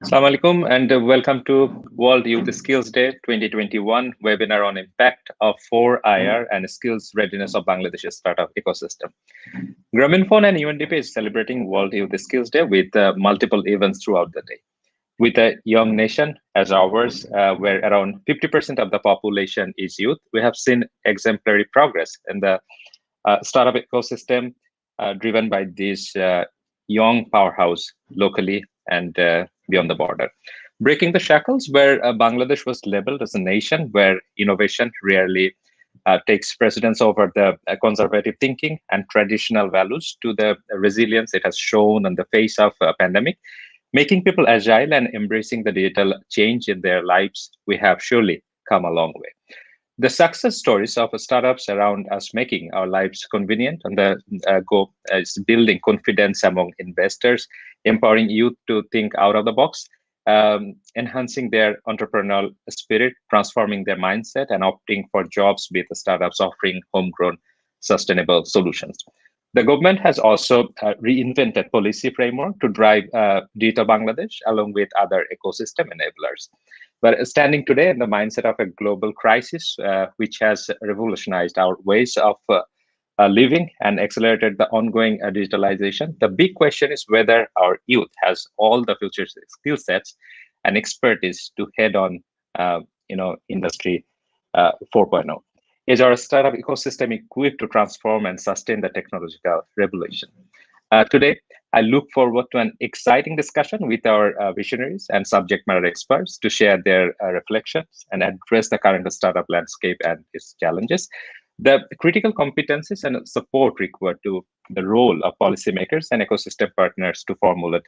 Assalamu alaikum and welcome to World Youth Skills Day 2021 webinar on impact of 4IR and skills readiness of Bangladesh's startup ecosystem. Grameenphone and UNDP is celebrating World Youth Skills Day with multiple events throughout the day. With a young nation as ours, where around 50% of the population is youth, we have seen exemplary progress in the startup ecosystem driven by this young powerhouse locally and beyond the border. Breaking the shackles where Bangladesh was labeled as a nation where innovation rarely takes precedence over the conservative thinking and traditional values to the resilience it has shown in the face of a pandemic, making people agile and embracing the digital change in their lives, we have surely come a long way. The success stories of startups around us making our lives convenient on the go is building confidence among investors, empowering youth to think out of the box, enhancing their entrepreneurial spirit, transforming their mindset, and opting for jobs with startups offering homegrown sustainable solutions. The government has also reinvented policy framework to drive Digital Bangladesh along with other ecosystem enablers. But standing today in the mindset of a global crisis, which has revolutionized our ways of living and accelerated the ongoing digitalization, the big question is whether our youth has all the future skill sets and expertise to head on, industry 4.0. Is our startup ecosystem equipped to transform and sustain the technological revolution? Today, I look forward to an exciting discussion with our visionaries and subject matter experts to share their reflections and address the current startup landscape and its challenges, the critical competencies and support required to the role of policymakers and ecosystem partners to formulate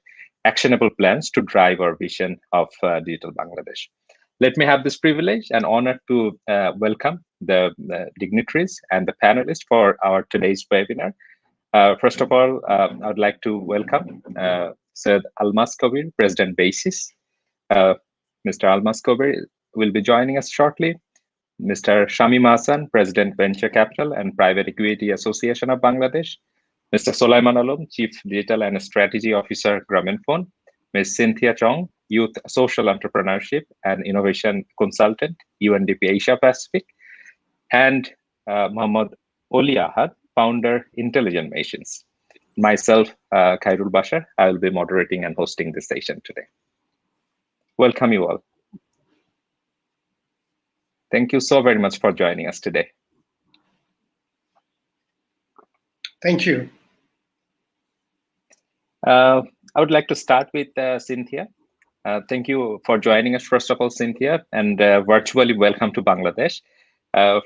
actionable plans to drive our vision of Digital Bangladesh. Let me have this privilege and honor to welcome the dignitaries and the panelists for our today's webinar. First of all, I would like to welcome Syed Almas Kabir, President Basis. Mr. Almas Kabir will be joining us shortly. Mr. Shamim Hassan, President Venture Capital and Private Equity Association of Bangladesh. Mr. Sulaiman Alom, Chief Digital and Strategy Officer, Grameenphone. Ms. Cynthia Chong, Youth Social Entrepreneurship and Innovation Consultant, UNDP Asia Pacific. And Mohammad Oli Ahad, Founder, Intelligent Machines. Myself, Khairul Bashar, I will be moderating and hosting this session today. Welcome you all. Thank you so very much for joining us today. Thank you. I would like to start with Cynthia. Thank you for joining us, first of all, Cynthia, and virtually welcome to Bangladesh.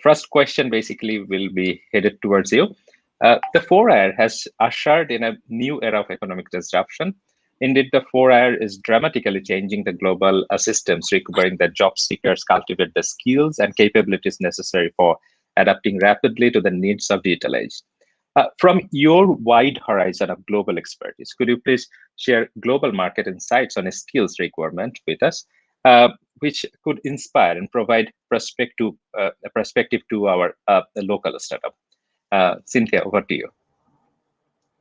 First question basically will be headed towards you. The 4IR has ushered in a new era of economic disruption. Indeed, the 4IR is dramatically changing the global systems, requiring that job seekers cultivate the skills and capabilities necessary for adapting rapidly to the needs of digital age. From your wide horizon of global expertise, could you please share global market insights on a skills requirement with us, which could inspire and provide a perspective to our local startup? Cynthia, over to you.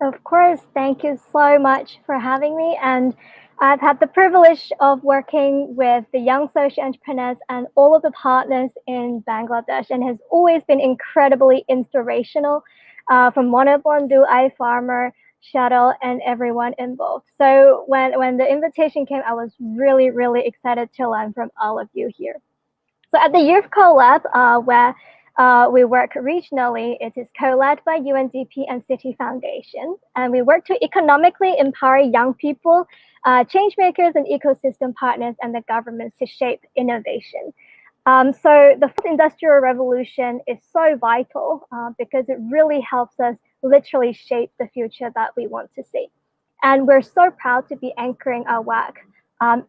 Of course, thank you so much for having me. And I've had the privilege of working with the young social entrepreneurs and all of the partners in Bangladesh, and has always been incredibly inspirational from Monobondu, iFarmer, Shuttle, and everyone involved. So when the invitation came, I was really, really excited to learn from all of you here. So at the Youth Collab, where we work regionally, it is co-led by UNDP and City Foundation, and we work to economically empower young people, change makers and ecosystem partners, and the governments to shape innovation. So the fourth industrial revolution is so vital because it really helps us literally shape the future that we want to see. And we're so proud to be anchoring our work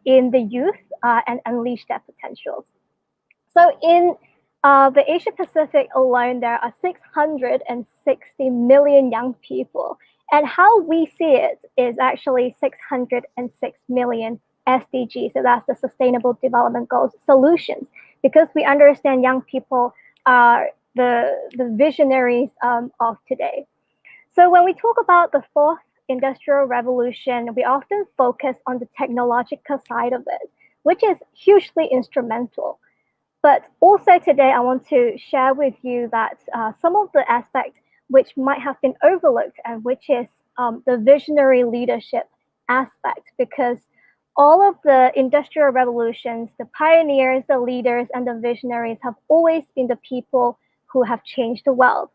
in the youth and unleash their potentials. So in the Asia Pacific alone, there are 660 million young people. And how we see it is actually 606 million SDGs. So that's the Sustainable Development Goals solutions, because we understand young people are the visionaries of today. So when we talk about the fourth Industrial Revolution, we often focus on the technological side of it, which is hugely instrumental. But also today, I want to share with you that some of the aspects which might have been overlooked, and which is the visionary leadership aspect, because all of the industrial revolutions, the pioneers, the leaders, and the visionaries have always been the people who have changed the world.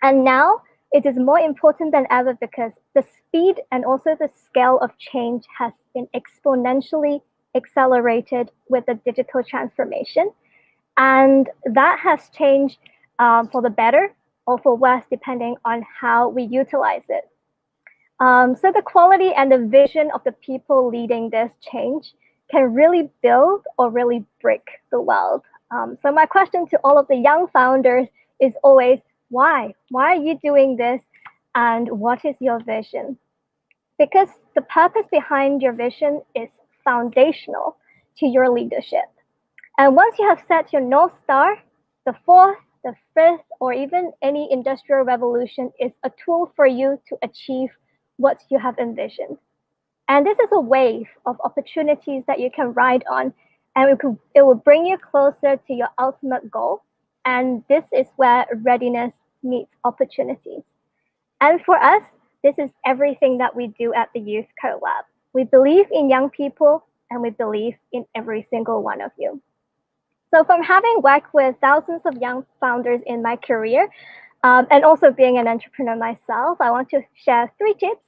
And now it is more important than ever because the speed and also the scale of change has been exponentially accelerated with the digital transformation. And that has changed for the better or for worse, depending on how we utilize it. So the quality and the vision of the people leading this change can really build or really break the world. So my question to all of the young founders is always, why? Why are you doing this? And what is your vision? Because the purpose behind your vision is foundational to your leadership. And once you have set your North Star, the fourth, the fifth, or even any industrial revolution is a tool for you to achieve what you have envisioned. And this is a wave of opportunities that you can ride on, and it will bring you closer to your ultimate goal. And this is where readiness meets opportunities. And for us, this is everything that we do at the Youth CoLab. We believe in young people, and we believe in every single one of you. So from having worked with thousands of young founders in my career, and also being an entrepreneur myself, I want to share 3 tips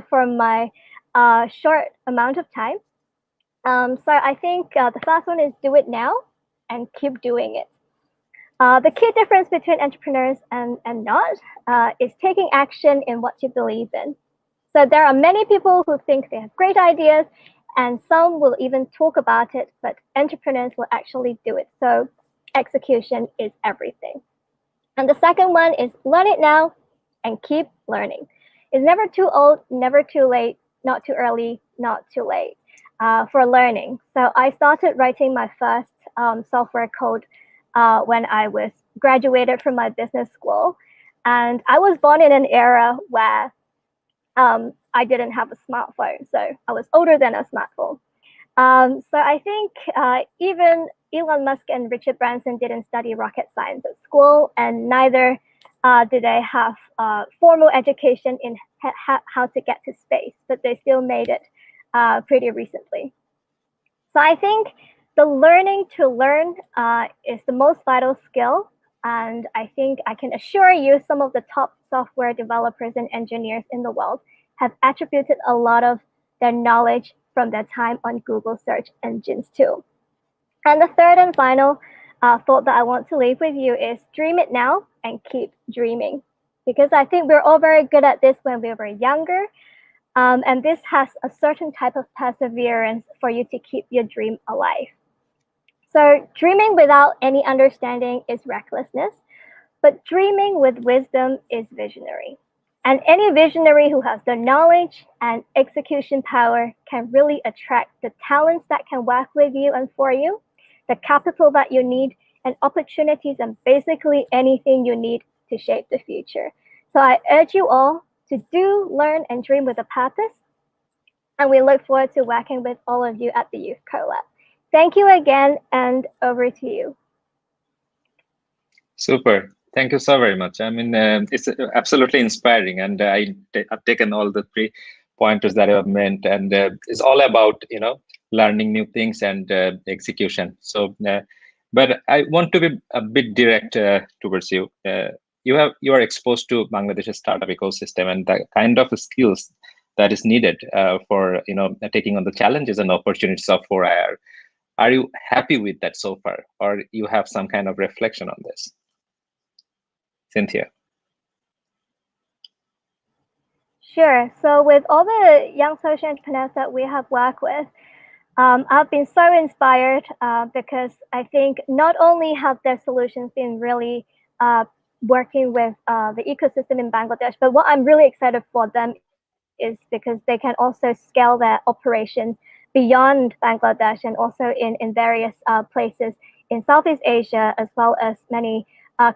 from my short amount of time. So I think the first one is do it now and keep doing it. The key difference between entrepreneurs and not is taking action in what you believe in. So there are many people who think they have great ideas, and some will even talk about it, but entrepreneurs will actually do it. So execution is everything. And the second one is learn it now and keep learning. It's never too old, never too late, not too early, not too late for learning. So I started writing my first software code when I was graduated from my business school. And I was born in an era where I didn't have a smartphone. So I was older than a smartphone. So I think even Elon Musk and Richard Branson didn't study rocket science at school, and neither did they have formal education in how to get to space, but they still made it pretty recently. So I think the learning to learn is the most vital skill, and I think I can assure you some of the top software developers and engineers in the world have attributed a lot of their knowledge from their time on Google search engines too. And the third and final thought that I want to leave with you is dream it now and keep dreaming. Because I think we're all very good at this when we were younger. And this has a certain type of perseverance for you to keep your dream alive. So dreaming without any understanding is recklessness, but dreaming with wisdom is visionary. And any visionary who has the knowledge and execution power can really attract the talents that can work with you and for you, the capital that you need, and opportunities, and basically anything you need to shape the future. So I urge you all to do, learn, and dream with a purpose. And we look forward to working with all of you at the Youth CoLab. Thank you again, and over to you. Super. Thank you so very much. I mean, it's absolutely inspiring, and I've taken all the 3 pointers that you have meant, and it's all about learning new things and execution. So, but I want to be a bit direct towards you. You are exposed to Bangladesh's startup ecosystem and the kind of skills that is needed for taking on the challenges and opportunities of 4IR. Are you happy with that so far, or you have some kind of reflection on this? Cynthia. Sure. So with all the young social entrepreneurs that we have worked with, I've been so inspired because I think not only have their solutions been really working with the ecosystem in Bangladesh, but what I'm really excited for them is because they can also scale their operations beyond Bangladesh and also in various places in Southeast Asia, as well as many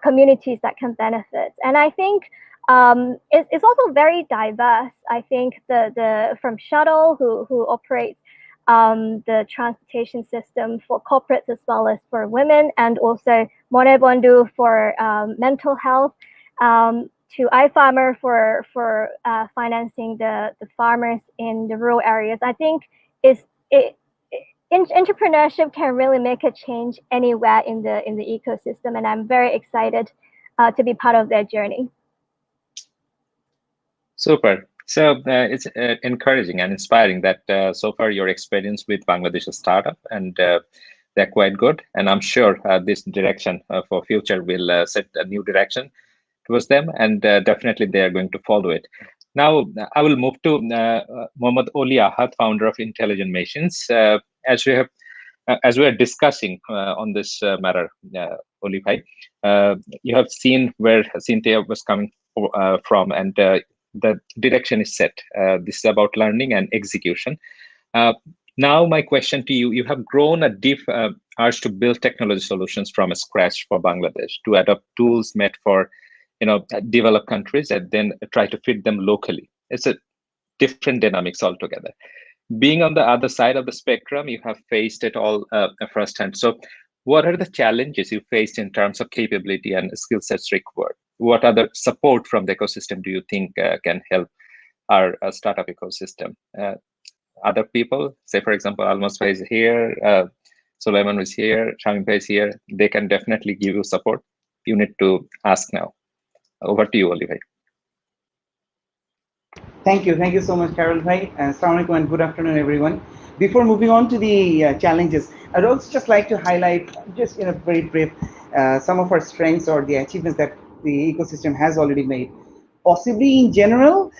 communities that can benefit. And I think is also very diverse. I think the from Shuttle, who operates the transportation system for corporates as well as for women, and also Monebondu for mental health, to iFarmer for financing the farmers in the rural areas. I think entrepreneurship can really make a change anywhere in the ecosystem, and I'm very excited to be part of their journey. Super. So it's encouraging and inspiring that so far your experience with Bangladesh's startup, and they're quite good. And I'm sure this direction for future will set a new direction towards them, and definitely they are going to follow it. Now, I will move to Mohammad Oli Ahad, founder of Intelligent Machines. As we are discussing on this matter, Oli Bhai, you have seen where Cynthia was coming from, and the direction is set. This is about learning and execution. Now, my question to you: you have grown a deep urge to build technology solutions from scratch for Bangladesh, to adopt tools made for developed countries and then try to fit them locally. It's a different dynamics altogether. Being on the other side of the spectrum, you have faced it all firsthand. So what are the challenges you faced in terms of capability and skill sets required? What other support from the ecosystem do you think can help our startup ecosystem? Other people, say for example, Almas Bhai is here, Sulaiman is here, Shamim Bhai is here, they can definitely give you support. You need to ask now. Over to you, Oli Bhai. Thank you so much, Carol Bhai. Assalamu alaikum and good afternoon, everyone. Before moving on to the challenges, I'd also just like to highlight, just in a very brief, some of our strengths or the achievements that the ecosystem has already made. Possibly in general,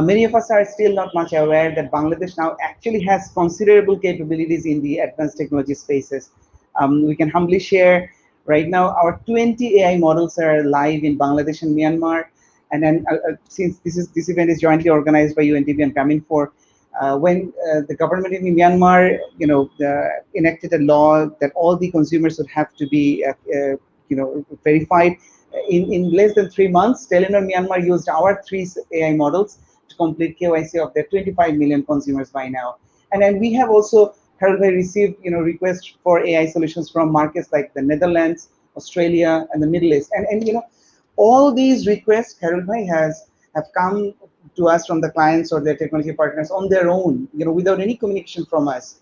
many of us are still not much aware that Bangladesh now actually has considerable capabilities in the advanced technology spaces. We can humbly share right now our 20 AI models are live in Bangladesh and Myanmar. And then since this event is jointly organized by UNDP and Caminfor, when the government in Myanmar, enacted a law that all the consumers would have to be, verified, in less than 3 months, Telenor Myanmar used our 3 AI models to complete KYC of their 25 million consumers by now. And then we have also received, requests for AI solutions from markets like the Netherlands, Australia, and the Middle East. And all these requests, Carol Bhai, have come to us from the clients or their technology partners on their own, without any communication from us.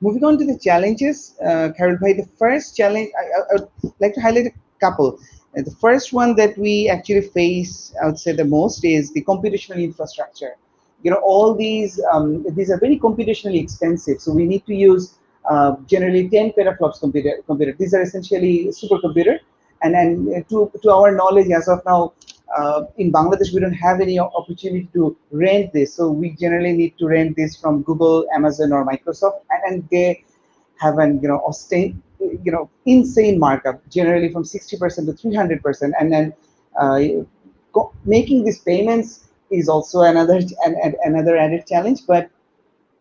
Moving on to the challenges, Carol Bhai, the first challenge, I would like to highlight a couple. The first one that we actually face, I would say the most, is the computational infrastructure. All these are very computationally expensive, so we need to use generally 10 petaflops computer. These are essentially supercomputer. And then to our knowledge, as of now, in Bangladesh, we don't have any opportunity to rent this. So we generally need to rent this from Google, Amazon, or Microsoft, and they have an insane markup, generally from 60% to 300%. And then making these payments is also another added challenge. But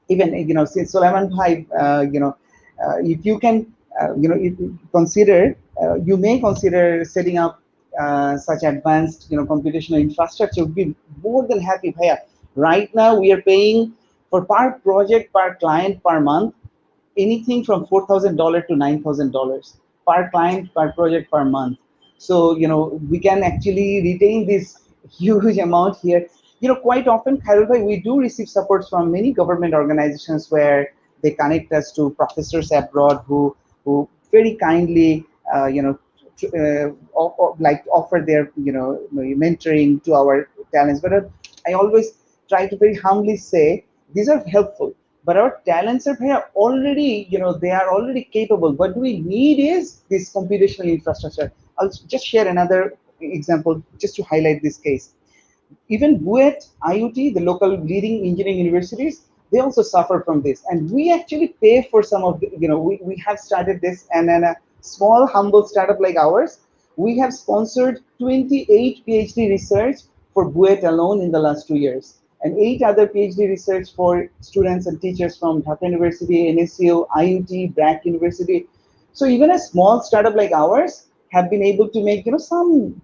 even since Sulaiman Bhai, if you can, you may consider setting up such advanced, computational infrastructure. Would be more than happy, Bhaiya. Right now, we are paying for per project, per client, per month, anything from $4,000 to $9,000 per client, per project, per month. So we can actually retain this huge amount here. Quite often, Khairul Bhai, we do receive support from many government organizations where they connect us to professors abroad who very kindly, offer their, mentoring to our talents. But I always try to very humbly say these are helpful, but our talents are already, they are already capable. What we need is this computational infrastructure. I'll just share another example just to highlight this case. Even BUET, IUT, the local leading engineering universities, they also suffer from this. And we actually pay for some of the, we have started this, and then a small, humble startup like ours, we have sponsored 28 PhD research for BUET alone in the last 2 years, and 8 other PhD research for students and teachers from Dhaka University, NSU, IUT, BRAC University. So even a small startup like ours have been able to make some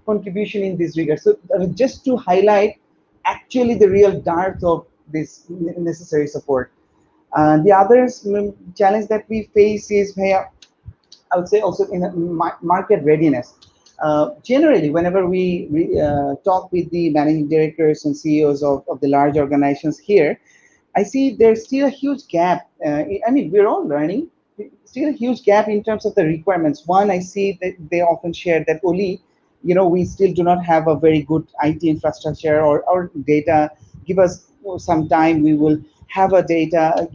contribution in this regard. So just to highlight actually the real dearth of this necessary support. The other challenge that we face is, I would say, also in market readiness. Generally, whenever we talk with the managing directors and CEOs of the large organizations here, I see there's still a huge gap. I mean, we're all learning. Still a huge gap in terms of the requirements. One, I see that they often share that only, we still do not have a very good IT infrastructure or data. Give us some time, we will have a data,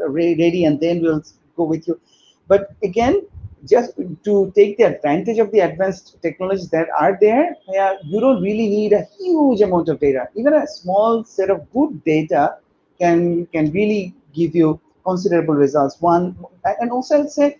ready, and then we'll go with you. But again, just to take the advantage of the advanced technologies that are there, you don't really need a huge amount of data. Even a small set of good data can really give you considerable results. One, and also I'd say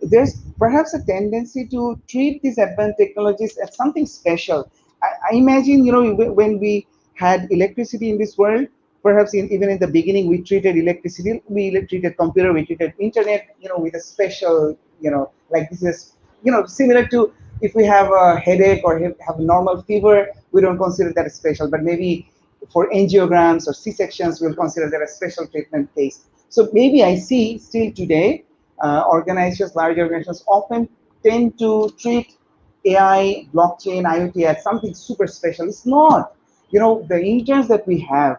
there's perhaps a tendency to treat these advanced technologies as something special. I imagine, when we had electricity in this world, perhaps even in the beginning, we treated electricity, we treated computer, we treated internet, with a special, like this is, similar to if we have a headache or have a normal fever, we don't consider that as special, but maybe for angiograms or C-sections, we'll consider that a special treatment case. So maybe I see still today, organizations, large organizations often tend to treat AI, blockchain, IoT as something super special. It's not. The interns that we have,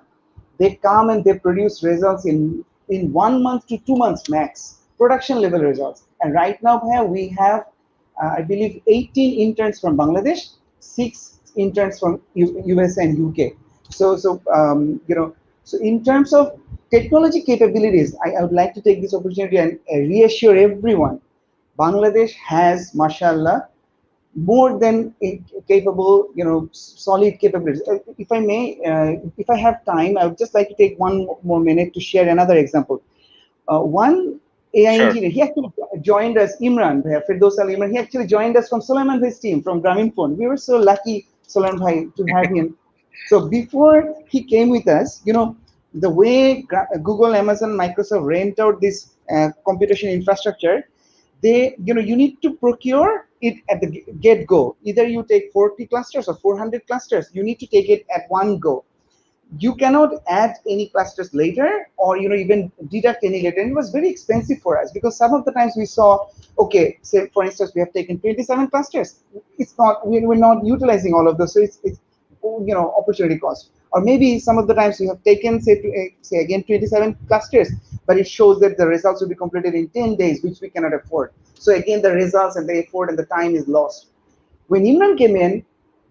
they come and they produce results in 1 month to 2 months max, production level results. And right now, we have, I believe, 18 interns from Bangladesh, 6 interns from US and UK. So in terms of technology capabilities, I would like to take this opportunity and reassure everyone, Bangladesh has, mashallah, more than capable, solid capabilities. If I may, if I have time, I would just like to take 1 more minute to share another example. One AI engineer, he actually joined us, Imran, Firdaus Al Imran, he actually joined us from Sulaiman Bhai's team, from Grameenphone. We were so lucky, Sulaiman Bhai, to have him. So before he came with us, the way Google, Amazon, Microsoft rent out this computation infrastructure, you need to procure it at the get-go. Either you take 40 clusters or 400 clusters. You need to take it at one go. You cannot add any clusters later, or even deduct any later. And it was very expensive for us because some of the times we saw, okay, say for instance, we have taken 27 clusters. It's not, we're not utilizing all of those, so it's opportunity cost. Or maybe some of the times we have taken, say again 27 clusters, but it shows that the results will be completed in 10 days, which we cannot afford. So again, the results and the effort and the time is lost. When Imran came in,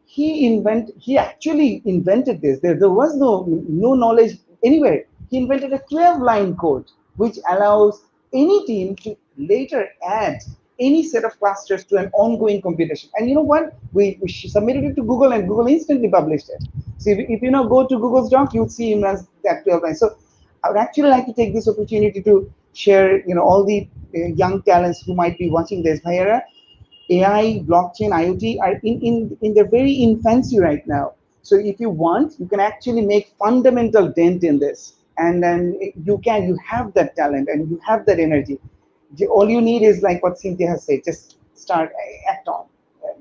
he actually invented this. There was no knowledge anywhere. He invented a 12-line code, which allows any team to later add any set of clusters to an ongoing computation. And you know what? We submitted it to Google, and Google instantly published it. So if you go to Google's doc, you'll see Imran's that 12 lines. So I would actually like to take this opportunity to share, all the young talents who might be watching this. Bhaiara, AI, blockchain, IoT are in their very infancy right now. So if you want, you can actually make fundamental dent in this. And then you have that talent and you have that energy. All you need is like what Cynthia has said, just start, act on.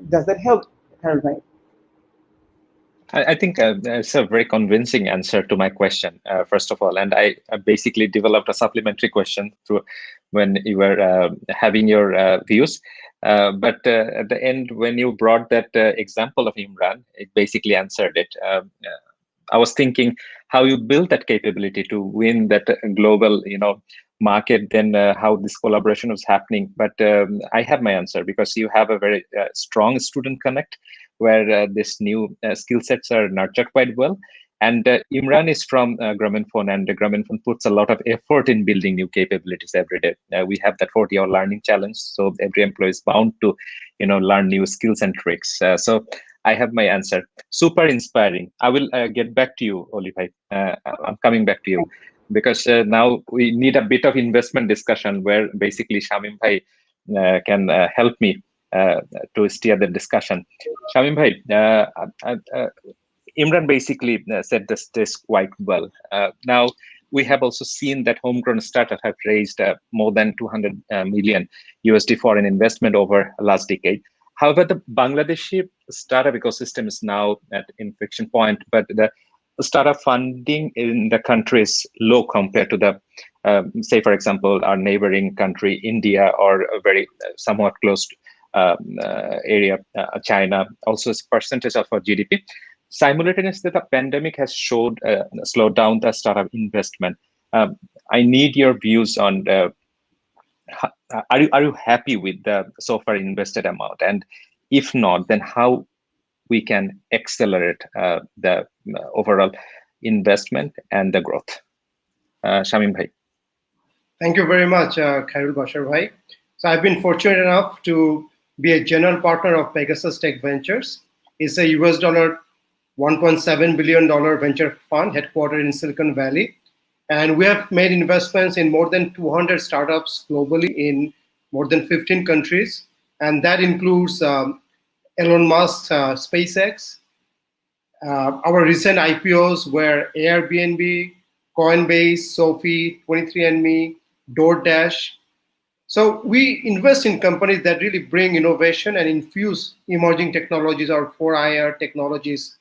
Does that help, Harold? I think it's a very convincing answer to my question, first of all. And I basically developed a supplementary question when you were having your views. But at the end, when you brought that example of Imran, it basically answered it. I was thinking how you build that capability to win that global, market, then how this collaboration was happening. But I have my answer, because you have a very strong student connect where this new skill sets are nurtured quite well. And Imran is from Grameenphone, and Grameenphone puts a lot of effort in building new capabilities every day. We have that 40-hour learning challenge, so every employee is bound to, learn new skills and tricks. So I have my answer. Super inspiring. I will get back to you, Oli bhai. I'm coming back to you, because now we need a bit of investment discussion where basically Shamim bhai can help me to steer the discussion. Shamim bhai, Imran basically said this quite well. Now, we have also seen that homegrown startups have raised more than 200 million USD foreign investment over the last decade. However, the Bangladeshi startup ecosystem is now at inflection point, but the startup funding in the country is low compared to the, say, for example, our neighboring country, India, or a very somewhat close area, China, also as percentage of our GDP. Simultaneously, the pandemic has slowed down the startup investment. I need your views on are you happy with the so far invested amount, and if not, then how we can accelerate the overall investment and the growth? Shamim bhai. Thank you very much, Khairul Bashar bhai. So I've been fortunate enough to be a general partner of Pegasus Tech Ventures. It's a $1.7 billion venture fund headquartered in Silicon Valley. And we have made investments in more than 200 startups globally in more than 15 countries. And that includes Elon Musk's SpaceX. Our recent IPOs were Airbnb, Coinbase, Sophie, 23andMe, DoorDash. So we invest in companies that really bring innovation and infuse emerging technologies or 4IR technologies.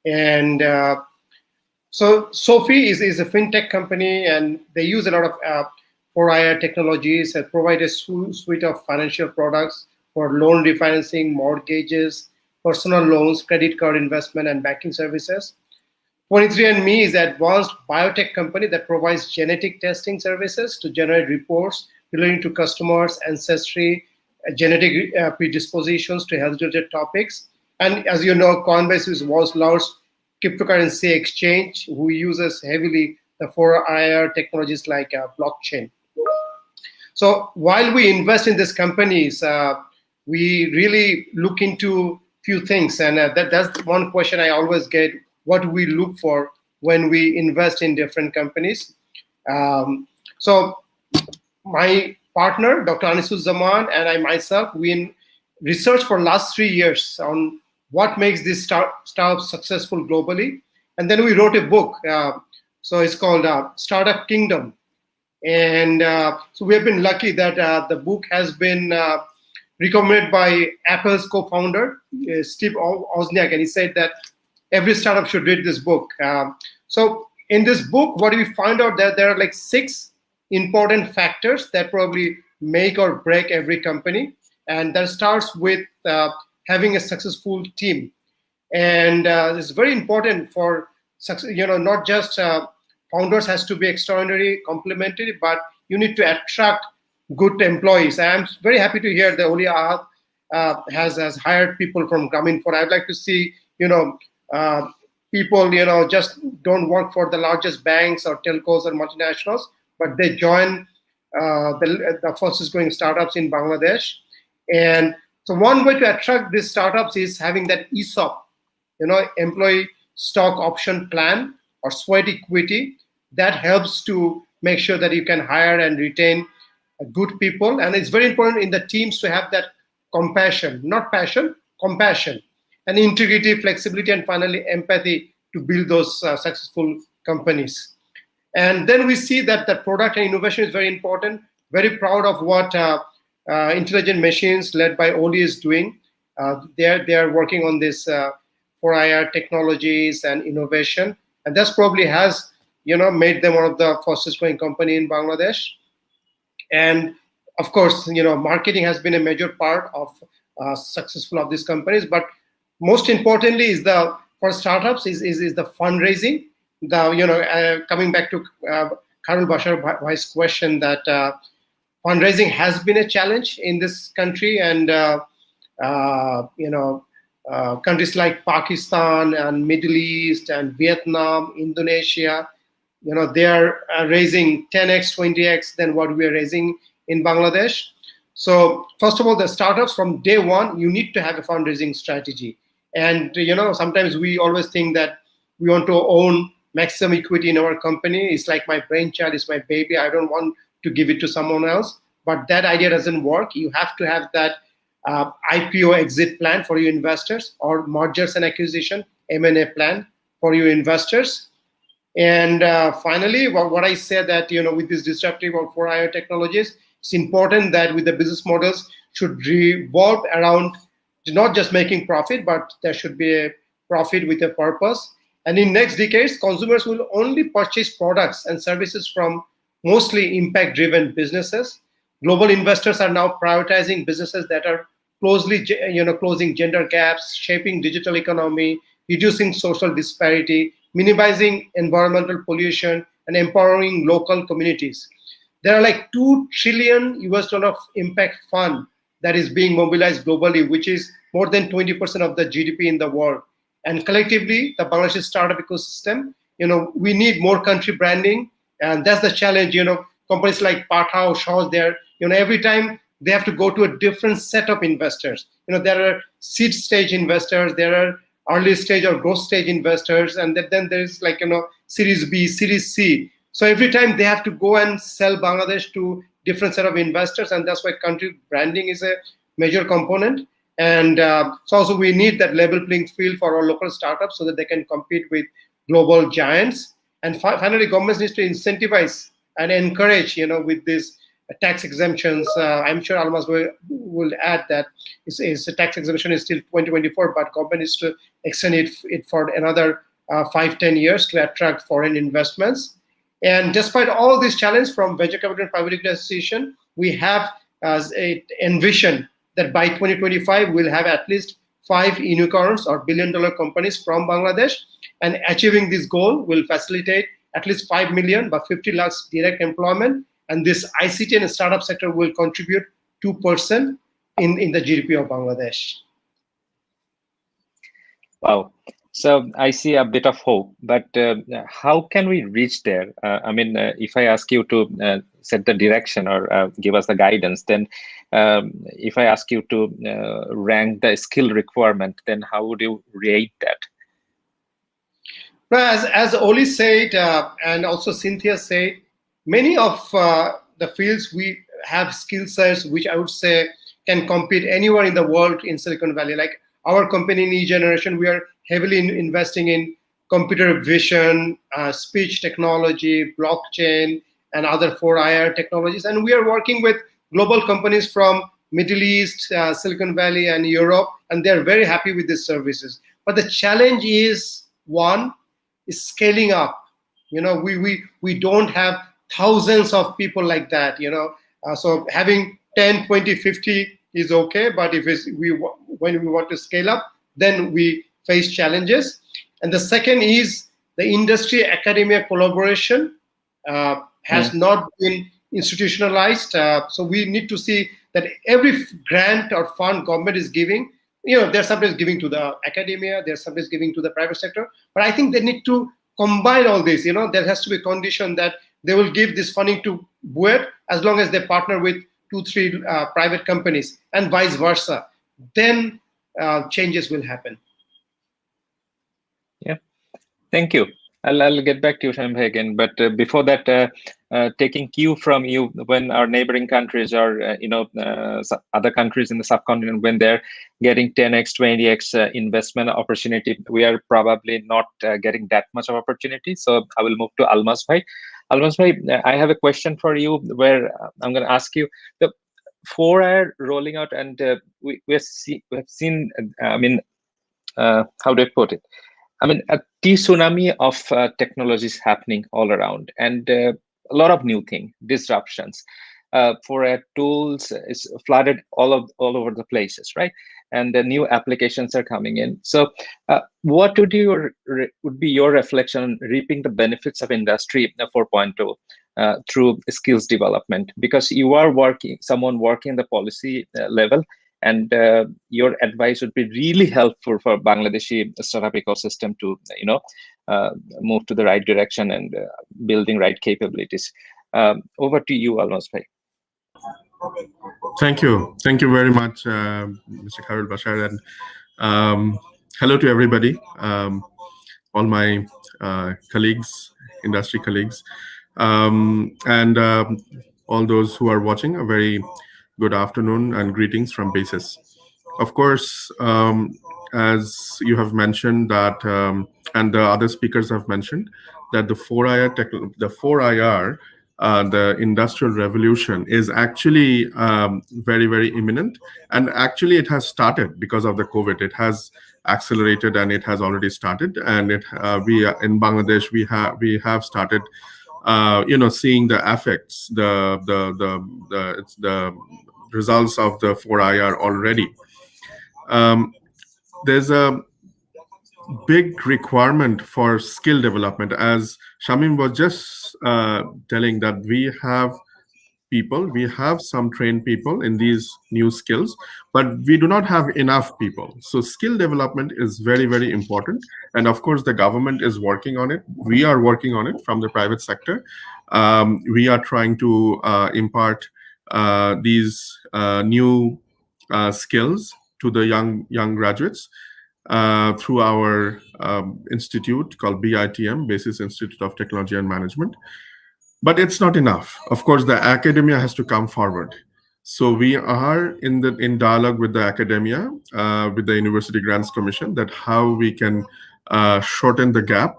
And so Sophie is a fintech company, and they use a lot of 4IR technologies that provide a suite of financial products for loan refinancing, mortgages, personal loans, credit card investment, and banking services. 23andMe is an advanced biotech company that provides genetic testing services to generate reports relating to customers' ancestry, genetic predispositions to health-related topics. And as you know, Coinbase is the world's largest cryptocurrency exchange who uses heavily the 4IR technologies like blockchain. So while we invest in these companies, we really look into few things. And that's one question I always get, what we look for when we invest in different companies. So my partner, Dr. Anisuzzaman, and I myself, we researched for last 3 years on what makes this startup successful globally. And then we wrote a book. So it's called Startup Kingdom. And so we have been lucky that the book has been recommended by Apple's co-founder, Steve Wozniak, and he said that every startup should read this book. So in this book, what we find out that there are like 6 important factors that probably make or break every company. And that starts with having a successful team. And it's very important for success, not just founders has to be extraordinary, complementary, but you need to attract good employees. I'm very happy to hear that Oli Ahad has hired people from Grameenphone. I'd like to see, people, just don't work for the largest banks or telcos or multinationals, but they join the fastest growing startups in Bangladesh. And so one way to attract these startups is having that ESOP, employee stock option plan or sweat equity that helps to make sure that you can hire and retain good people. And it's very important in the teams to have that compassion, not passion, compassion, and integrity, flexibility, and finally empathy to build those successful companies. And then we see that the product and innovation is very important. Very proud of what Intelligent Machines led by Oli is doing. They are working on this 4IR technologies and innovation, and that's probably has made them one of the fastest growing company in Bangladesh. And of course, marketing has been a major part of successful of these companies. But most importantly, is for startups is the fundraising. Coming back to Khairul Bashar Bhai's question, that fundraising has been a challenge in this country, and countries like Pakistan and Middle East and Vietnam, Indonesia, they are raising 10x, 20x than what we are raising in Bangladesh. So first of all, the startups from day one, you need to have a fundraising strategy. And sometimes we always think that we want to own maximum equity in our company. It's like my brainchild, it's my baby. I don't want to give it to someone else. But that idea doesn't work. You have to have that IPO exit plan for your investors, or mergers and acquisition, M&A plan for your investors. And finally, what I said that, with this disruptive or 4IR technologies, it's important that with the business models should revolve around not just making profit, but there should be a profit with a purpose. And in next decades, consumers will only purchase products and services from mostly impact-driven businesses. Global investors are now prioritizing businesses that are closely, closing gender gaps, shaping digital economy, reducing social disparity, minimizing environmental pollution, and empowering local communities. There are like $2 trillion impact fund that is being mobilized globally, which is more than 20% of the GDP in the world. And collectively, the Bangladesh startup ecosystem, we need more country branding, and that's the challenge. Companies like Patha or Shaws, every time they have to go to a different set of investors. There are seed stage investors, there are early stage or growth stage investors, and then there's Series B, Series C. So every time they have to go and sell Bangladesh to different set of investors, and that's why country branding is a major component. And so also we need that level playing field for our local startups so that they can compete with global giants. And finally, governments need to incentivize and encourage, with these tax exemptions. I'm sure Almas will add that a tax exemption is still 2024, but government needs to extend it for another 5-10 years to attract foreign investments. And despite all these challenges from venture capital and private equity association, we have envisioned that by 2025, we'll have at least 5 unicorns or billion-dollar companies from Bangladesh. And achieving this goal will facilitate at least 5 million, but 50 lakhs direct employment. And this ICT and startup sector will contribute 2% in the GDP of Bangladesh. Wow. So I see a bit of hope, but how can we reach there? If I ask you to set the direction or give us the guidance, then if I ask you to rank the skill requirement, then how would you rate that? Well, as Oli said, and also Cynthia said, many of the fields we have skill sets which I would say can compete anywhere in the world in Silicon Valley. Like our company in eGeneration, we are heavily investing in computer vision, speech technology, blockchain, and other 4IR technologies. And we are working with global companies from Middle East, Silicon Valley, and Europe, and they're very happy with these services. But the challenge is, one, is scaling up. We don't have thousands of people like that, so having 10, 20, 50 is okay, but when we want to scale up, then we face challenges. And the second is the industry academia collaboration has not been institutionalized. So we need to see that every grant or fund government is giving, they're sometimes giving to the academia, they're sometimes giving to the private sector, but I think they need to combine all this. There has to be a condition that they will give this funding to BUET as long as they partner with 2-3 private companies and vice versa. Then changes will happen. Yeah, thank you. I'll get back to you, Shamim again. But before that, taking cue from you, when our neighboring countries or other countries in the subcontinent, when they're getting 10x, 20x investment opportunity, we are probably not getting that much of opportunity. So I will move to Almas Bhai. Almas Bhai, I have a question for you where I'm going to ask you the 4IR rolling out, and we have seen. How do I put it? A tsunami of technologies happening all around, and a lot of new things, disruptions. 4IR tools is flooded all over the places, right? And the new applications are coming in. So, what would be your reflection on reaping the benefits of Industry 4.0 through skills development? Because you are someone working the policy level. And your advice would be really helpful for Bangladeshi startup ecosystem to, move to the right direction and building right capabilities. Over to you, Almas Bhai. Thank you very much, Mr. Khairul Bashar, and hello to everybody, all my colleagues, industry colleagues, and all those who are watching. A very good afternoon and greetings from Basis. Of course, as you have mentioned that, and the other speakers have mentioned, that the 4IR the industrial revolution is actually very, very imminent. And actually, it has started because of the COVID. It has accelerated and it has already started. And we in Bangladesh we have started, seeing the effects, the results of the 4IR already. There's a big requirement for skill development, as Shamim was just telling, that we have some trained people in these new skills, but we do not have enough people. So skill development is very, very important. And of course, the government is working on it. We are working on it from the private sector. We are trying to impart these new skills to the young graduates through our institute called BITM, Basis Institute of Technology and Management. But it's not enough. Of course, the academia has to come forward. So we are in dialogue with the academia, with the University Grants Commission, that how we can shorten the gap,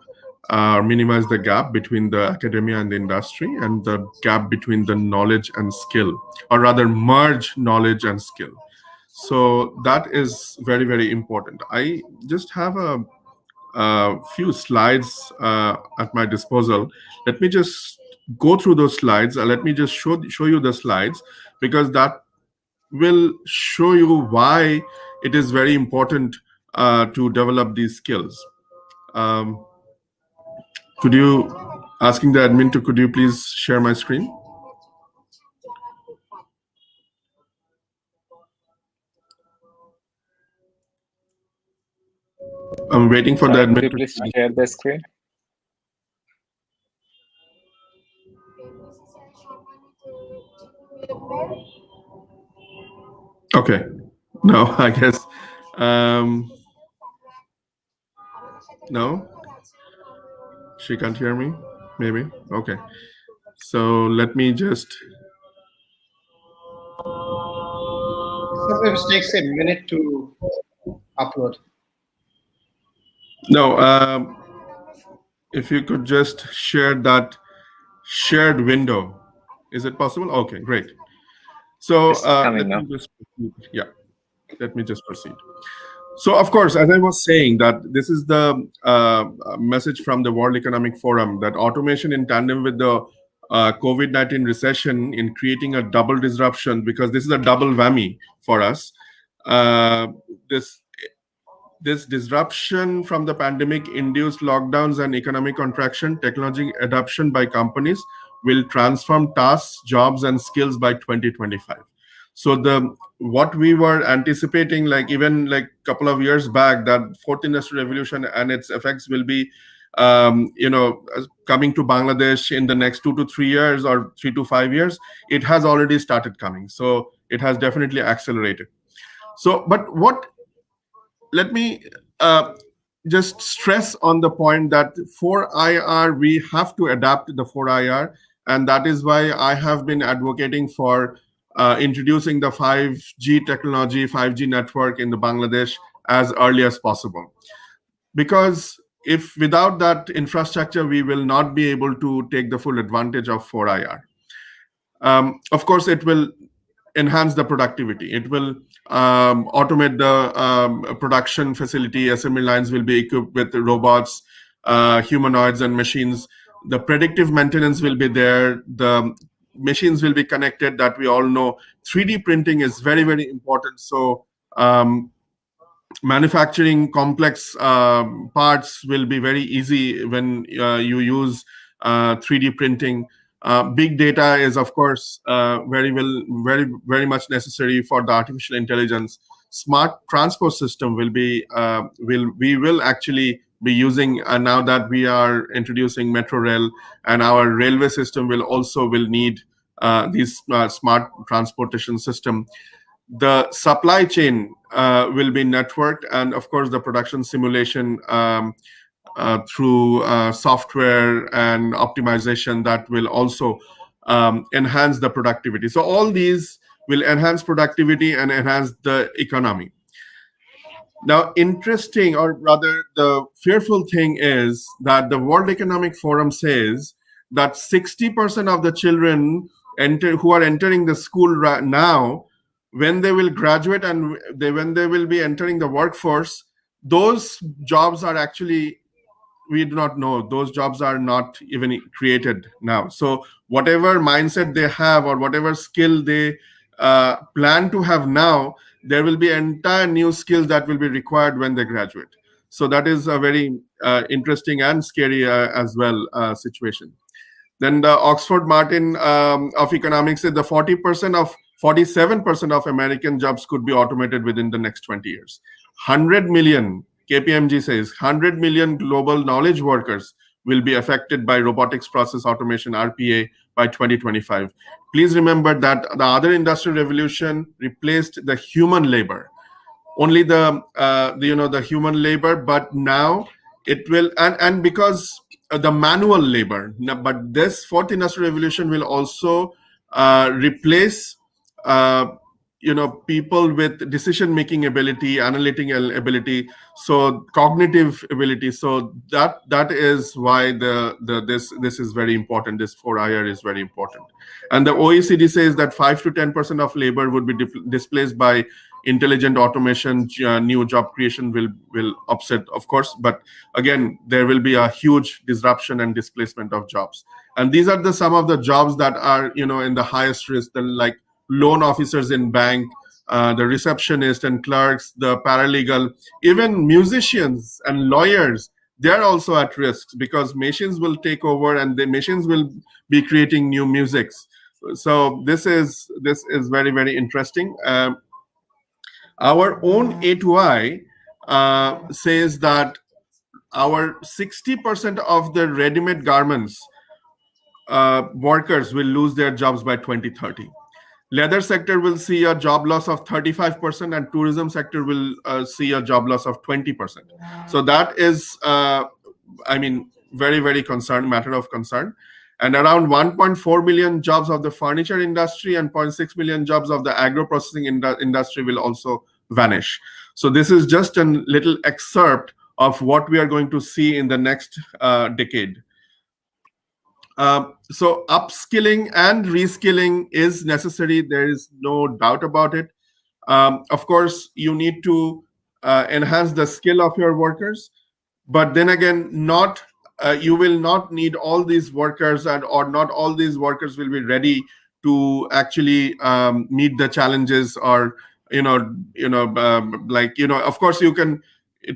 minimize the gap between the academia and the industry, and the gap between the knowledge and skill, or rather merge knowledge and skill. So that is very, very important. I just have a few slides at my disposal. Let me just go through those slides. Let me just show you the slides, because that will show you why it is very important to develop these skills. Could you please share my screen? I'm waiting for the admin. Could you please share the screen? Okay. No, I guess. No? She can't hear me? Maybe. Okay. So let me just. Sometimes it takes a minute to upload. No, if you could just share that shared window. Is it possible? Okay, great. So let me just proceed. So of course, as I was saying, that this is the message from the World Economic Forum, that automation in tandem with the COVID-19 recession in creating a double disruption, because this is a double whammy for us. This disruption from the pandemic-induced lockdowns and economic contraction, technology adoption by companies will transform tasks, jobs, and skills by 2025. So what we were anticipating, like even like a couple of years back, that fourth industrial revolution and its effects will be, coming to Bangladesh in the next 2 to 3 years or 3 to 5 years, it has already started coming. So it has definitely accelerated. So, let me just stress on the point that 4IR, we have to adapt the 4IR, and that is why I have been advocating for introducing the 5G technology, 5G network in the Bangladesh as early as possible. Because if without that infrastructure, we will not be able to take the full advantage of 4IR. Of course, it will enhance the productivity. It will automate the production facility. Assembly lines will be equipped with robots, humanoids, and machines. The predictive maintenance will be there. The machines will be connected, that we all know. 3D printing is very, very important. So manufacturing complex parts will be very easy when you use 3D printing. Big data is, of course, very much necessary for the artificial intelligence. Smart transport system will be we will actually be using now that we are introducing metro rail, and our railway system will need these smart transportation system. The supply chain will be networked, and of course the production simulation through software and optimization, that will also enhance the productivity. So all these will enhance productivity and enhance the economy. Now, interesting, or rather the fearful thing is that the World Economic Forum says that 60% of the children who are entering the school right now, when they will graduate and when they will be entering the workforce, those jobs are actually, we do not know, those jobs are not even created now. So whatever mindset they have or whatever skill they plan to have now, there will be entire new skills that will be required when they graduate. So that is a very interesting and scary as well situation. Then the Oxford Martin of economics said the 47% of American jobs could be automated within the next 20 years. 100 million, KPMG says, 100 million global knowledge workers will be affected by robotics process automation, RPA, by 2025. Please remember that the other industrial revolution replaced the human labor, only the human labor, but now it will, and because the manual labor, but this fourth industrial revolution will also replace people with decision-making ability, analytical ability, so cognitive ability. So that is why this is very important. This 4IR is very important. And the OECD says that 5 to 10% of labor would be displaced by intelligent automation. New job creation will upset, of course, but again, there will be a huge disruption and displacement of jobs. And these are some of the jobs that are in the highest risk, like loan officers in bank, the receptionist and clerks, the paralegal, even musicians and lawyers. They are also at risk because machines will take over and the machines will be creating new musics. So this is very, very interesting. Our own A2I says that our 60% of the ready-made garments workers will lose their jobs by 2030. Leather sector will see a job loss of 35% and tourism sector will see a job loss of 20%. So that is, very, very matter of concern. And around 1.4 million jobs of the furniture industry and 0.6 million jobs of the agro-processing industry will also vanish. So this is just a little excerpt of what we are going to see in the next decade. So upskilling and reskilling is necessary. There is no doubt about it. Of course, you need to enhance the skill of your workers, but then again, you will not need all these workers, or not all these workers will be ready to actually meet the challenges, or of course, you can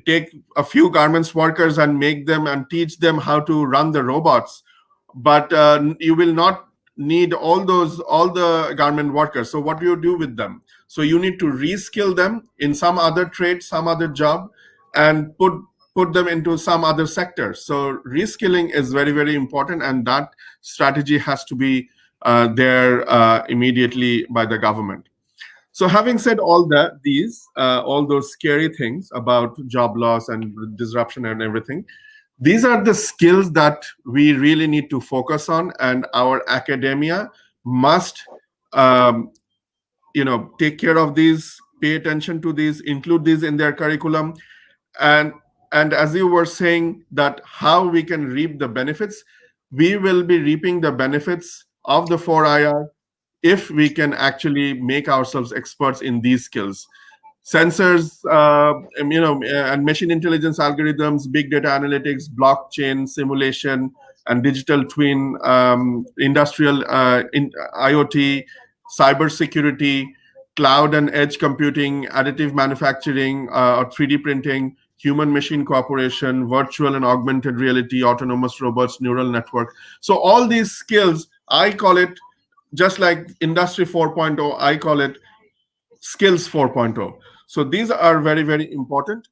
take a few garments workers and make them and teach them how to run the robots, but you will not need all the garment workers. So what do you do with them? So you need to reskill them in some other trade, some other job, and put them into some other sector. So reskilling is very, very important, and that strategy has to be there immediately by the government. So having said all those scary things about job loss and disruption and everything, these are the skills that we really need to focus on, and our academia must take care of these, pay attention to these, include these in their curriculum. And as you were saying, that how we can reap the benefits, we will be reaping the benefits of the 4IR if we can actually make ourselves experts in these skills. Sensors, and machine intelligence algorithms, big data analytics, blockchain, simulation, and digital twin, industrial IoT, cybersecurity, cloud and edge computing, additive manufacturing, or 3D printing, human-machine cooperation, virtual and augmented reality, autonomous robots, neural network. So all these skills, I call it, just like Industry 4.0, I call it Skills 4.0. So these are very, very important.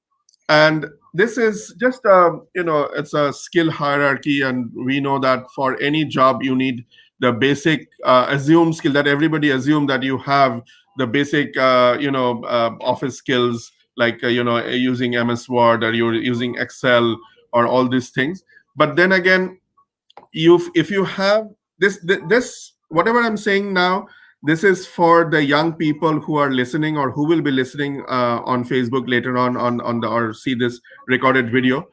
And this is just it's a skill hierarchy, and we know that for any job you need the basic assumed skill, that everybody assume that you have the basic office skills, like using MS Word, or you're using Excel, or all these things. But then again, if you have this whatever I'm saying now, this is for the young people who are listening, or who will be listening on Facebook later on or see this recorded video.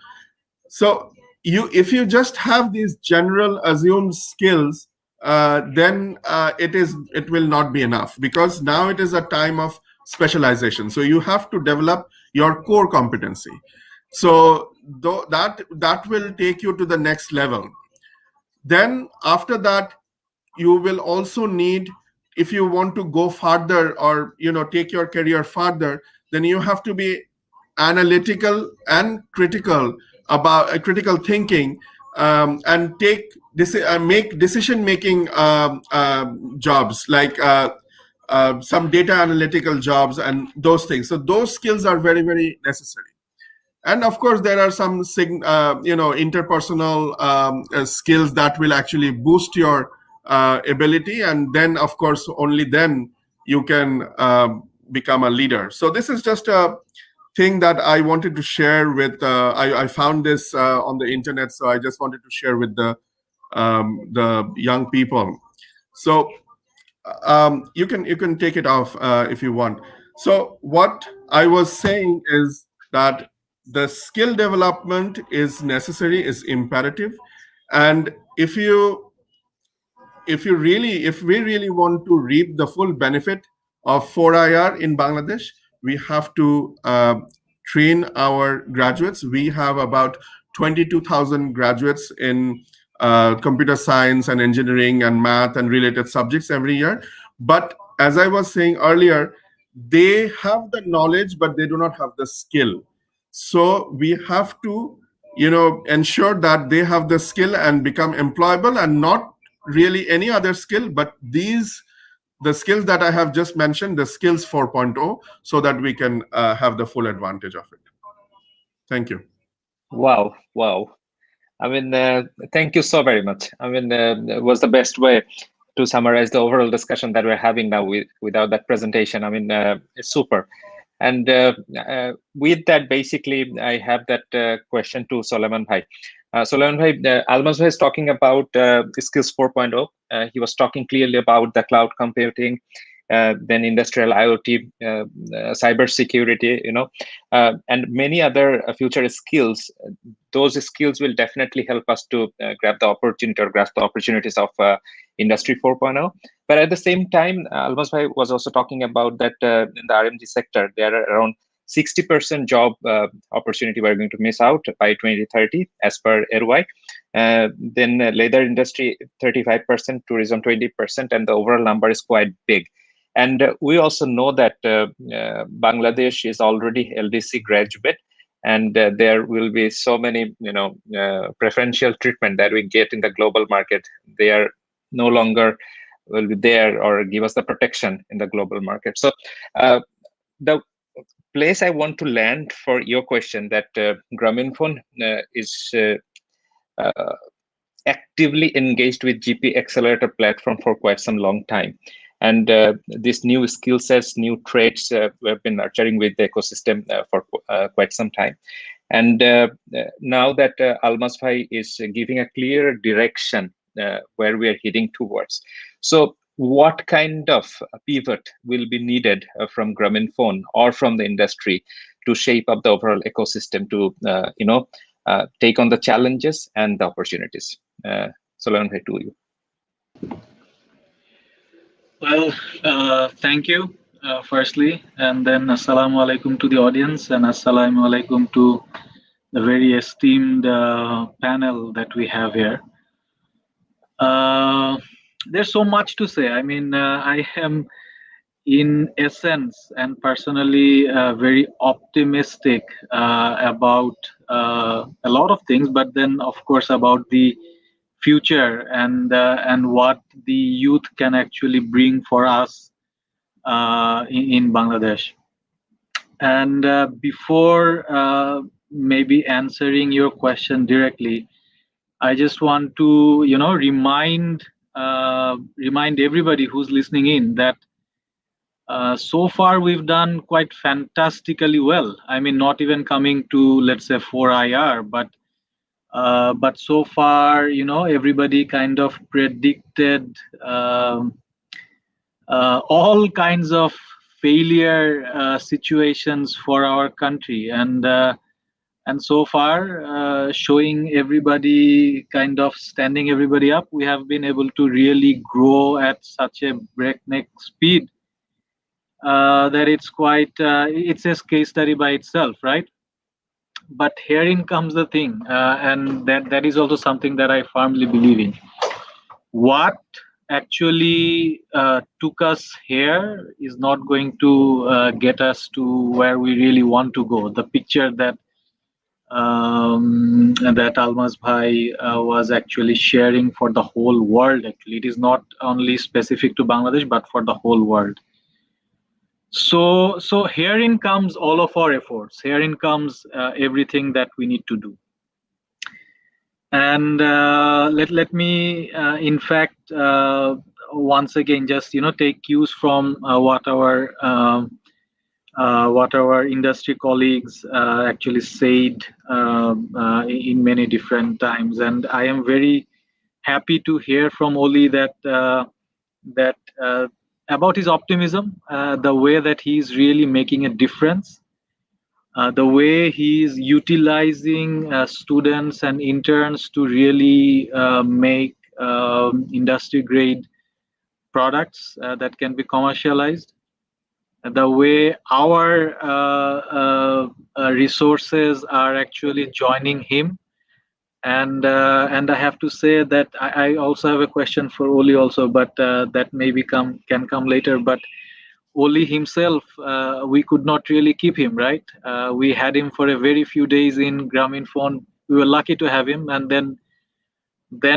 So if you just have these general assumed skills, then it will not be enough, because now it is a time of specialization. So you have to develop your core competency. So that will take you to the next level. Then after that, you will also need, if you want to go further or take your career further, then you have to be analytical and critical about critical thinking, and make decision-making jobs, like some data analytical jobs and those things. So those skills are very, very necessary. And of course, there are some interpersonal skills that will actually boost your ability, and then of course only then you can become a leader. So this is just a thing that I wanted to share with. I found this on the internet, so I just wanted to share with the young people. So you can take it off if you want. So what I was saying is that the skill development is necessary, is imperative, and if we really want to reap the full benefit of 4IR in Bangladesh, we have to train our graduates. We have about 22,000 graduates in computer science and engineering and math and related subjects every year. But as I was saying earlier, they have the knowledge, but they do not have the skill. So we have to, ensure that they have the skill and become employable, and not really any other skill, but the skills that I have just mentioned, the skills 4.0, so that we can have the full advantage of it. Thank you. Wow. I mean, thank you so very much. I mean, it was the best way to summarize the overall discussion that we're having now without that presentation. I mean, it's super. And with that, basically, I have that question to Soleiman Bhai. Soleiman Bhai, Almaz Bhai is talking about skills 4.0. He was talking clearly about the cloud computing, then industrial IoT, cyber security, and many other future skills. Those skills will definitely help us to grab the opportunity or grasp the opportunities of Industry 4.0. But at the same time, Almaz Bhai was also talking about that in the RMG sector, there are around 60% job opportunity we're going to miss out by 2030, as per RY. Then leather industry, 35%, tourism, 20%, and the overall number is quite big. And we also know that Bangladesh is already LDC graduate, and there will be so many, preferential treatment that we get in the global market. They are no longer will be there or give us the protection in the global market. So the place I want to land for your question, that Grameenphone is actively engaged with GP Accelerator platform for quite some long time. And these new skill sets, new traits, we have been nurturing with the ecosystem for quite some time. And now that Almaz Bhai is giving a clear direction where we are heading towards. So what kind of pivot will be needed from Grameenphone or from the industry to shape up the overall ecosystem to, take on the challenges and the opportunities? Soleiman Bhai, to you. Well, thank you, firstly, and then assalamu alaikum to the audience, and assalamu alaikum to the very esteemed panel that we have here. There's so much to say. I mean, I am in essence and personally very optimistic about a lot of things, but then of course about the future and what the youth can actually bring for us in Bangladesh. And before maybe answering your question directly, I just want to remind everybody who's listening in that so far we've done quite fantastically well. I mean, not even coming to, let's say, 4IR, but so far, everybody kind of predicted all kinds of failure situations for our country, and And so far, showing everybody, kind of standing everybody up, we have been able to really grow at such a breakneck speed that it's quite, it's a case study by itself, right? But herein comes the thing, and that is also something that I firmly believe in. What actually took us here is not going to get us to where we really want to go. The picture that Almaz Bhai was actually sharing for the whole world. Actually, it is not only specific to Bangladesh, but for the whole world. So herein comes all of our efforts. Herein comes everything that we need to do. And let me, in fact, once again, just take cues from what our industry colleagues actually said in many different times. And I am very happy to hear from Oli that about his optimism, the way that he's really making a difference, the way he's utilizing students and interns to really make industry grade products that can be commercialized, the way our resources are actually joining him. And I have to say that I also have a question for Oli also, but that maybe can come later. But Oli himself, we could not really keep him, right? We had him for a very few days in Grameenphone. We were lucky to have him, and then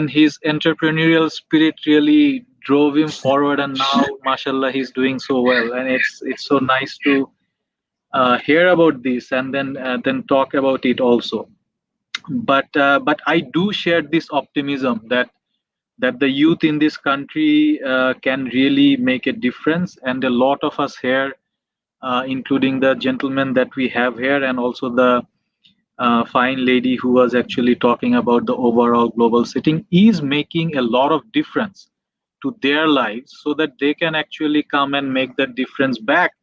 his entrepreneurial spirit really drove him forward, and now, mashallah, he's doing so well. And it's so nice to hear about this and then talk about it also. But I do share this optimism that the youth in this country can really make a difference, and a lot of us here, including the gentleman that we have here, and also the fine lady who was actually talking about the overall global setting, is making a lot of difference to their lives, so that they can actually come and make that difference back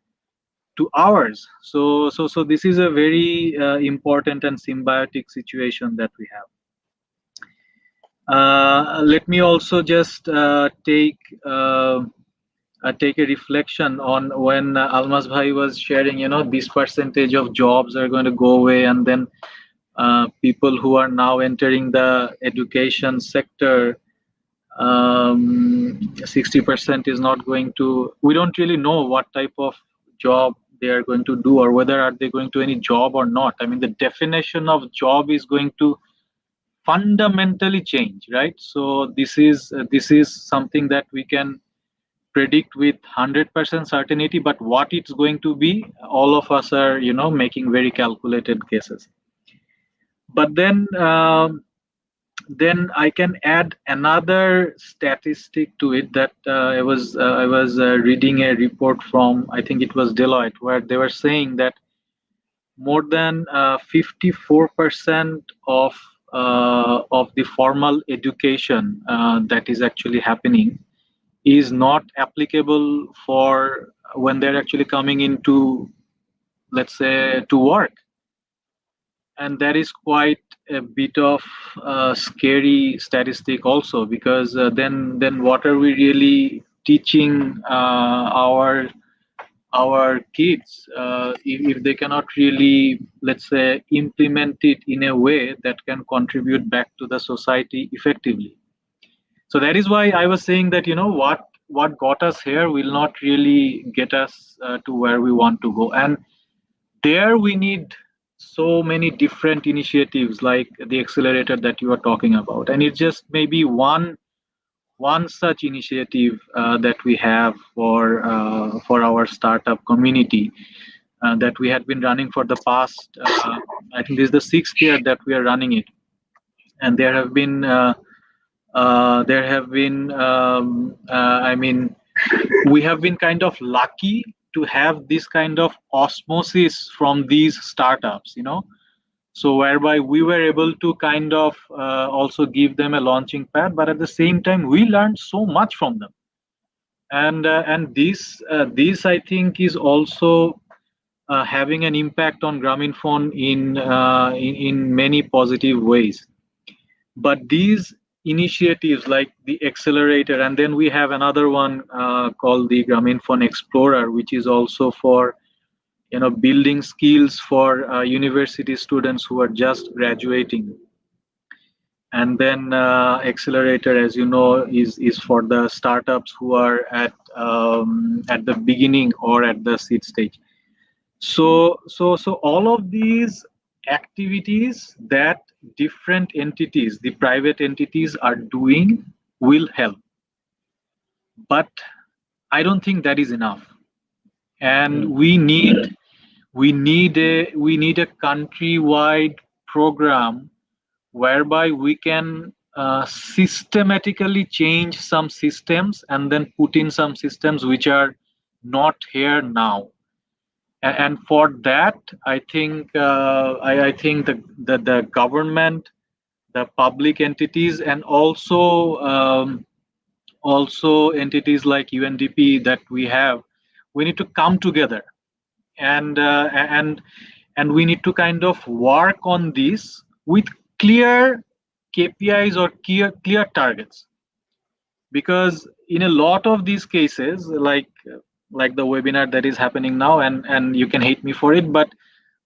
to ours. So this is a very important and symbiotic situation that we have. Let me also just take a reflection on when Almaz Bhai was sharing, this percentage of jobs are going to go away, and then people who are now entering the education sector, 60% is not going to, we don't really know what type of job they are going to do, or whether are they going to any job or not. I mean, the definition of job is going to fundamentally change, right? So this is something that we can predict with 100% certainty, but what it's going to be, all of us are making very calculated guesses. But then I can add another statistic to it, that I was reading a report from, I think it was Deloitte, where they were saying that more than 54% of the formal education that is actually happening is not applicable for when they're actually coming into, let's say, to work. And that is quite a bit of a scary statistic also, because then what are we really teaching our kids if they cannot really, let's say, implement it in a way that can contribute back to the society effectively. So that is why I was saying that what got us here will not really get us to where we want to go, and there we need so many different initiatives like the accelerator that you are talking about. And it's just maybe one such initiative that we have for our startup community that we had been running for the past, I think this is the 6th year that we are running it. And there have been I mean, we have been kind of lucky to have this kind of osmosis from these startups, so whereby we were able to kind of also give them a launching pad, but at the same time we learned so much from them. And this I think is also having an impact on Grameenphone in many positive ways. But these initiatives like the Accelerator, and then we have another one called the Grameenphone Explorer, which is also for building skills for university students who are just graduating. And then Accelerator, as you know, is for the startups who are at the beginning or at the seed stage. So all of these activities that different entities, the private entities, are doing will help. But I don't think that is enough. And we need a countrywide program whereby we can systematically change some systems and then put in some systems which are not here now. And for that, I think I think the government, the public entities, and also entities like UNDP that we need to come together, and we need to kind of work on this with clear KPIs or clear targets, because in a lot of these cases, like the webinar that is happening now, and you can hate me for it, but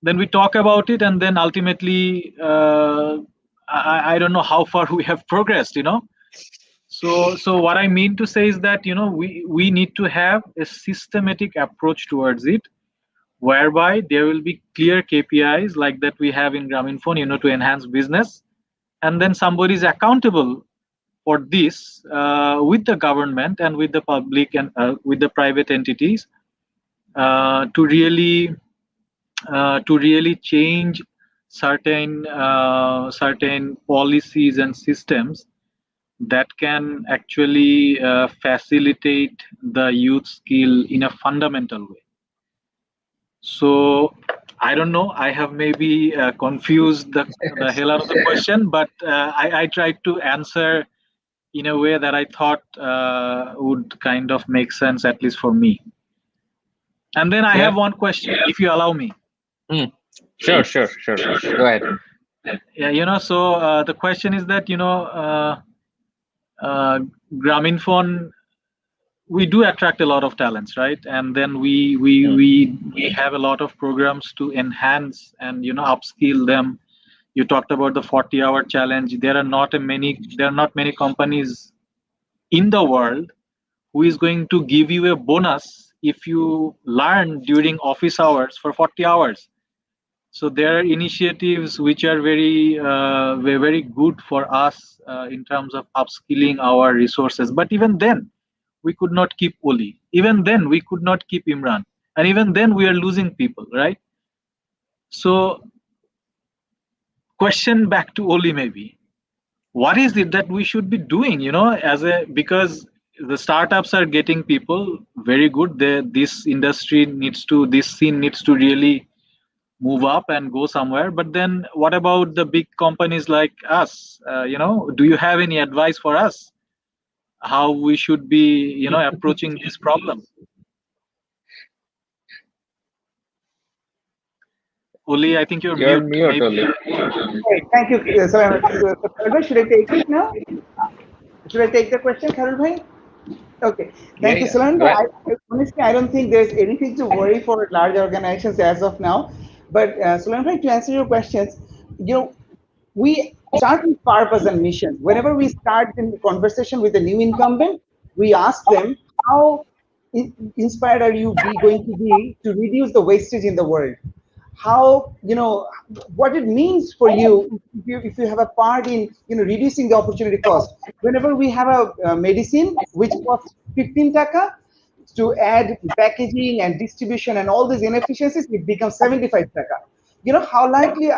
then we talk about it, and then ultimately I don't know how far we have progressed, So what I mean to say is that we need to have a systematic approach towards it, whereby there will be clear KPIs like that we have in Grameenphone, to enhance business, and then somebody is accountable for this with the government and with the public and with the private entities to really change certain policies and systems that can actually facilitate the youth skill in a fundamental way. So I don't know, I have maybe confused the hell out of the question, but I tried to answer in a way that I thought would kind of make sense, at least for me. And then I have one question, if you allow me. Sure. Go ahead. Yeah, so the question is that, Grameenphone, we do attract a lot of talents, right? And then we have a lot of programs to enhance and upskill them. You talked about the 40-hour challenge. There are not many companies in the world who is going to give you a bonus if you learn during office hours for 40 hours. So there are initiatives which are very good for us in terms of upskilling our resources. But even then, we could not keep Oli. Even then, we could not keep Imran. And even then, we are losing people, right? So, question back to Oli maybe. What is it that we should be doing, because the startups are getting people very good. This scene needs to really move up and go somewhere. But then what about the big companies like us? Do you have any advice for us how we should be approaching this problem? Oli, I think you're mute. Oli. Okay, thank you. So, should I take it now? Should I take the question, Kharul bhai? Okay, thank you, Sulan. Honestly, I don't think there's anything to worry for large organizations as of now. But Sulan bhai, to answer your questions, we start with purpose and mission. Whenever we start in the conversation with a new incumbent, we ask them, how inspired are you going to be to reduce the wastage in the world? How, what it means for you if you have a part in, reducing the opportunity cost. Whenever we have a medicine which costs 15 taka, to add packaging and distribution and all these inefficiencies, it becomes 75 taka. How likely,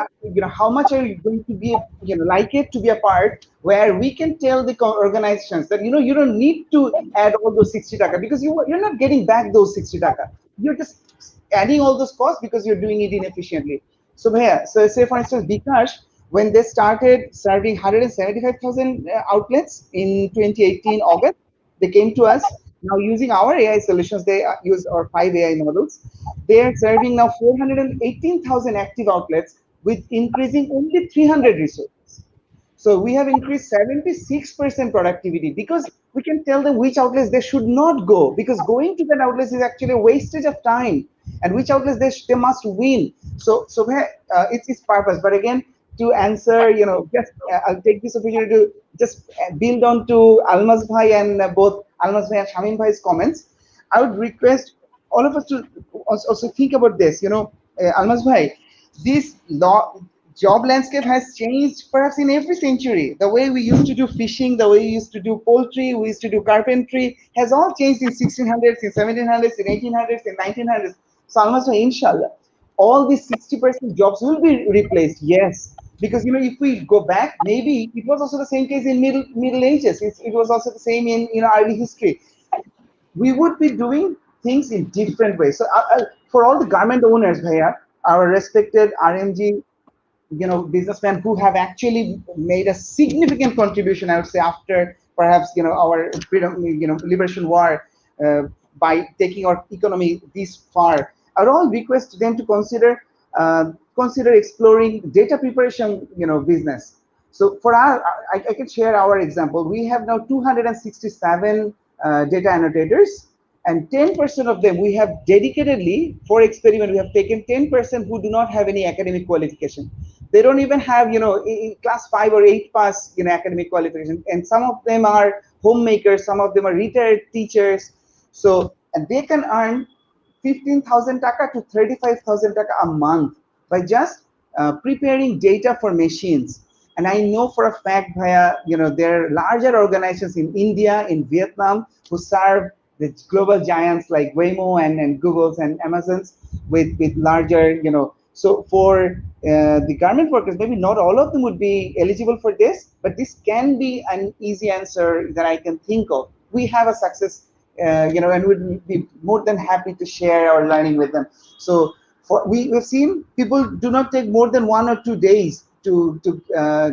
how much are you going to be, like it to be a part where we can tell the organizations that, you don't need to add all those 60 taka because you're not getting back those 60 taka. You're just adding all those costs because you're doing it inefficiently. So say for instance, Bikash, when they started serving 175,000 outlets in 2018 August, they came to us Now using our AI solutions, they use our 5 AI models. They are serving now 418,000 active outlets with increasing only 300 resources. So we have increased 76% productivity because we can tell them which outlets they should not go, because going to that outlets is actually a wastage of time, and which outlets they must win. So it's its purpose. But again, to answer, just I'll take this opportunity to just build on to Almas Bhai and both Almas Bhai and Shamim Bhai's comments. I would request all of us to also think about this. Almas Bhai, this job landscape has changed perhaps in every century. The way we used to do fishing, the way we used to do poultry, we used to do carpentry, has all changed in 1600s, in 1700s, in 1800s, in 1900s. So Almas Bhai, inshallah, all these 60% jobs will be replaced. Yes, because if we go back, maybe it was also the same case in Middle Ages. It was also the same in early history. We would be doing things in different ways. So for all the garment owners, Bhaiya, our respected RMG businessmen who have actually made a significant contribution, I would say, after perhaps our freedom, liberation war, by taking our economy this far, I would all request them to consider exploring data preparation, business. So for I can share our example. We have now 267 data annotators, and 10% of them we have dedicatedly, for experiment, we have taken 10% who do not have any academic qualification. They don't even have, class 5 or 8 pass, academic qualification. And some of them are homemakers, some of them are retired teachers. So, and they can earn 15,000 taka to 35,000 taka a month by just preparing data for machines. And I know for a fact, Bhaiya, there are larger organizations in India, in Vietnam, who serve the global giants like Waymo and Googles and Amazons with larger, so for the garment workers, maybe not all of them would be eligible for this, but this can be an easy answer that I can think of. We have a success, and we'd be more than happy to share our learning with them. So we've seen people do not take more than 1 or 2 days to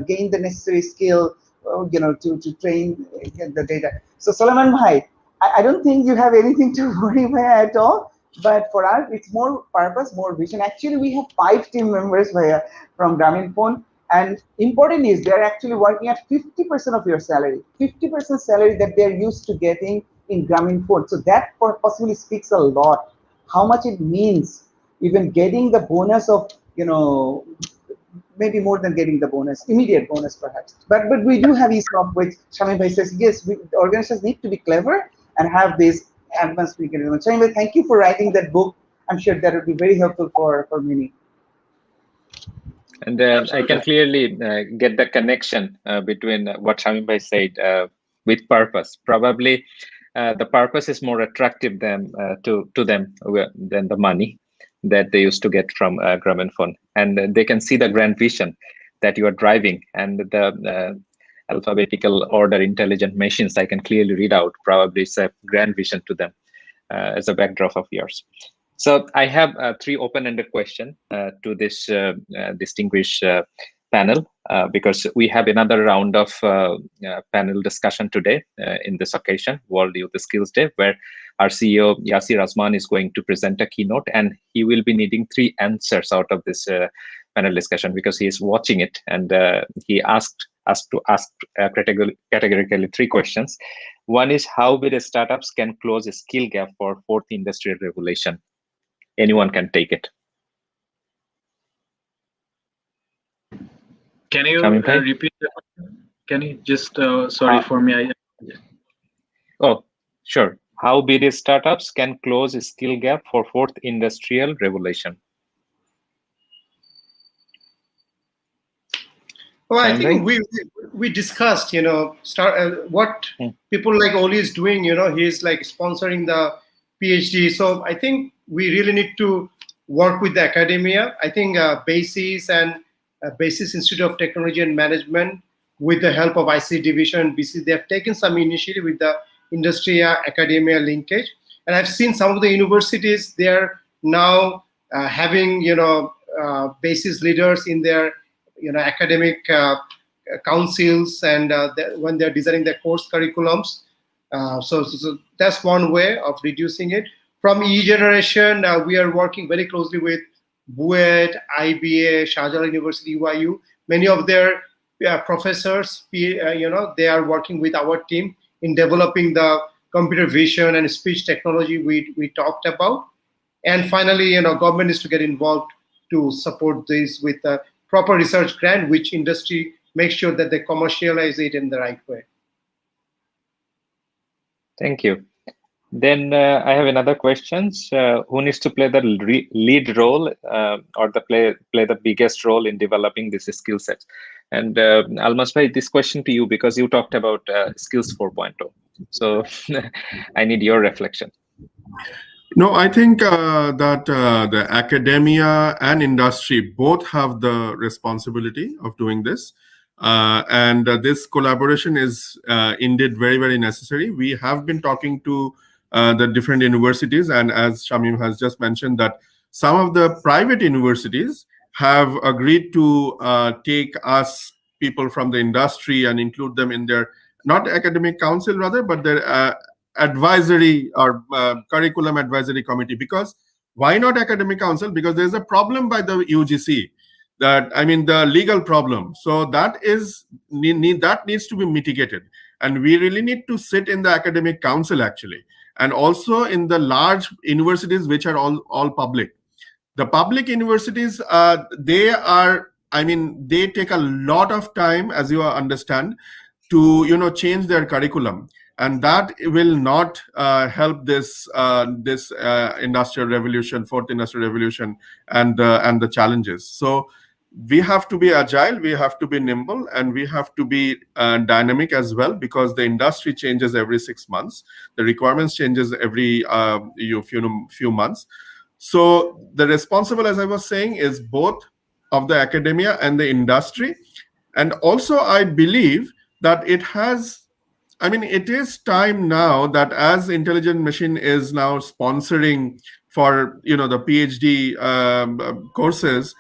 gain the necessary skill, to train the data. So Solomon Bhai, I don't think you have anything to worry about at all. But for us, it's more purpose, more vision. Actually, we have 5 team members from Grameenphone, and important is they're actually working at 50% of your salary, 50% salary that they're used to getting in Grameenphone. So that possibly speaks a lot, how much it means, even getting the bonus of, maybe more than getting the bonus, immediate bonus perhaps. But we do have ESOP, which Shamim Bhai says, yes, the organizations need to be clever and have this advanced mechanism. Shamim, thank you for writing that book. I'm sure that would be very helpful for many. And I can clearly get the connection between what Shamim Bhai said with purpose. Probably the purpose is more attractive than to them than the money that they used to get from Grameenphone, and they can see the grand vision that you are driving, and the alphabetical order intelligent machines, I can clearly read out. Probably it's a grand vision to them as a backdrop of yours. So I have 3 open-ended questions to this distinguished panel, because we have another round of panel discussion today in this occasion, World Youth Skills Day, where our CEO Yasir Azman is going to present a keynote, and he will be needing 3 answers out of this panel discussion, because he is watching it, and he asked us to ask categorically 3 questions. One is, how big startups can close a skill gap for 4th industrial revolution? Anyone can take it. Can you repeat the question? Can you just, sorry for me. Oh, sure. How big startups can close a skill gap for 4th industrial revolution? Well, I think we discussed, what people like Oli is doing. He's like sponsoring the PhD. So I think we really need to work with the academia. I think BASIS and BASIS Institute of Technology and Management, with the help of IC Division, BC, they have taken some initiative with the industry academia linkage. And I've seen some of the universities, they're now having, BASIS leaders in their academic councils, and when they're designing their course curriculums. So that's one way of reducing it. From e-generation, we are working very closely with BUET, IBA, Shahjalan University, UIU. Many of their professors, they are working with our team in developing the computer vision and speech technology we talked about. And finally, government needs to get involved to support this with a proper research grant, which industry makes sure that they commercialize it in the right way. Thank you. Then I have another question. Who needs to play the lead role or play the biggest role in developing this skill sets? And Almas bhai, this question to you because you talked about skills 4.0. So I need your reflection. No, I think that the academia and industry both have the responsibility of doing this. And this collaboration is indeed very, very necessary. We have been talking to the different universities, and as Shamim has just mentioned, that some of the private universities have agreed to take us people from the industry and include them in their, not academic council rather, but their advisory or curriculum advisory committee. Because why not academic council? Because there's a problem by the UGC, that the legal problem. So that needs to be mitigated, and we really need to sit in the academic council actually, and also in the large universities which are all public. The public universities, they take a lot of time, as you understand, to change their curriculum, and that will not help this industrial revolution, fourth industrial revolution, and the challenges. So we have to be agile, we have to be nimble, and we have to be dynamic as well, because the industry changes every 6 months. The requirements changes every few months. So the responsible, as I was saying, is both of the academia and the industry. And also I believe that it is time now that, as Intelligent Machine is now sponsoring for the PhD courses,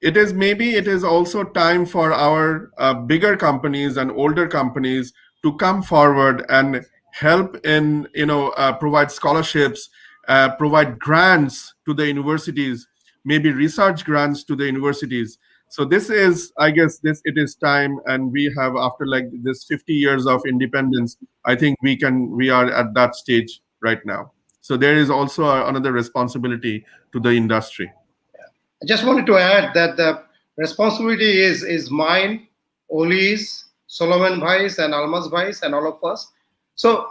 it is also time for our bigger companies and older companies to come forward and help in provide scholarships, provide grants to the universities, maybe research grants to the universities. So this is, I guess, it is time, and we have, after like this 50 years of independence, I think we are at that stage right now. So there is also another responsibility to the industry. I just wanted to add that the responsibility is mine, Oli's, Solomon Bhai's, and Almas Bhai's, and all of us. So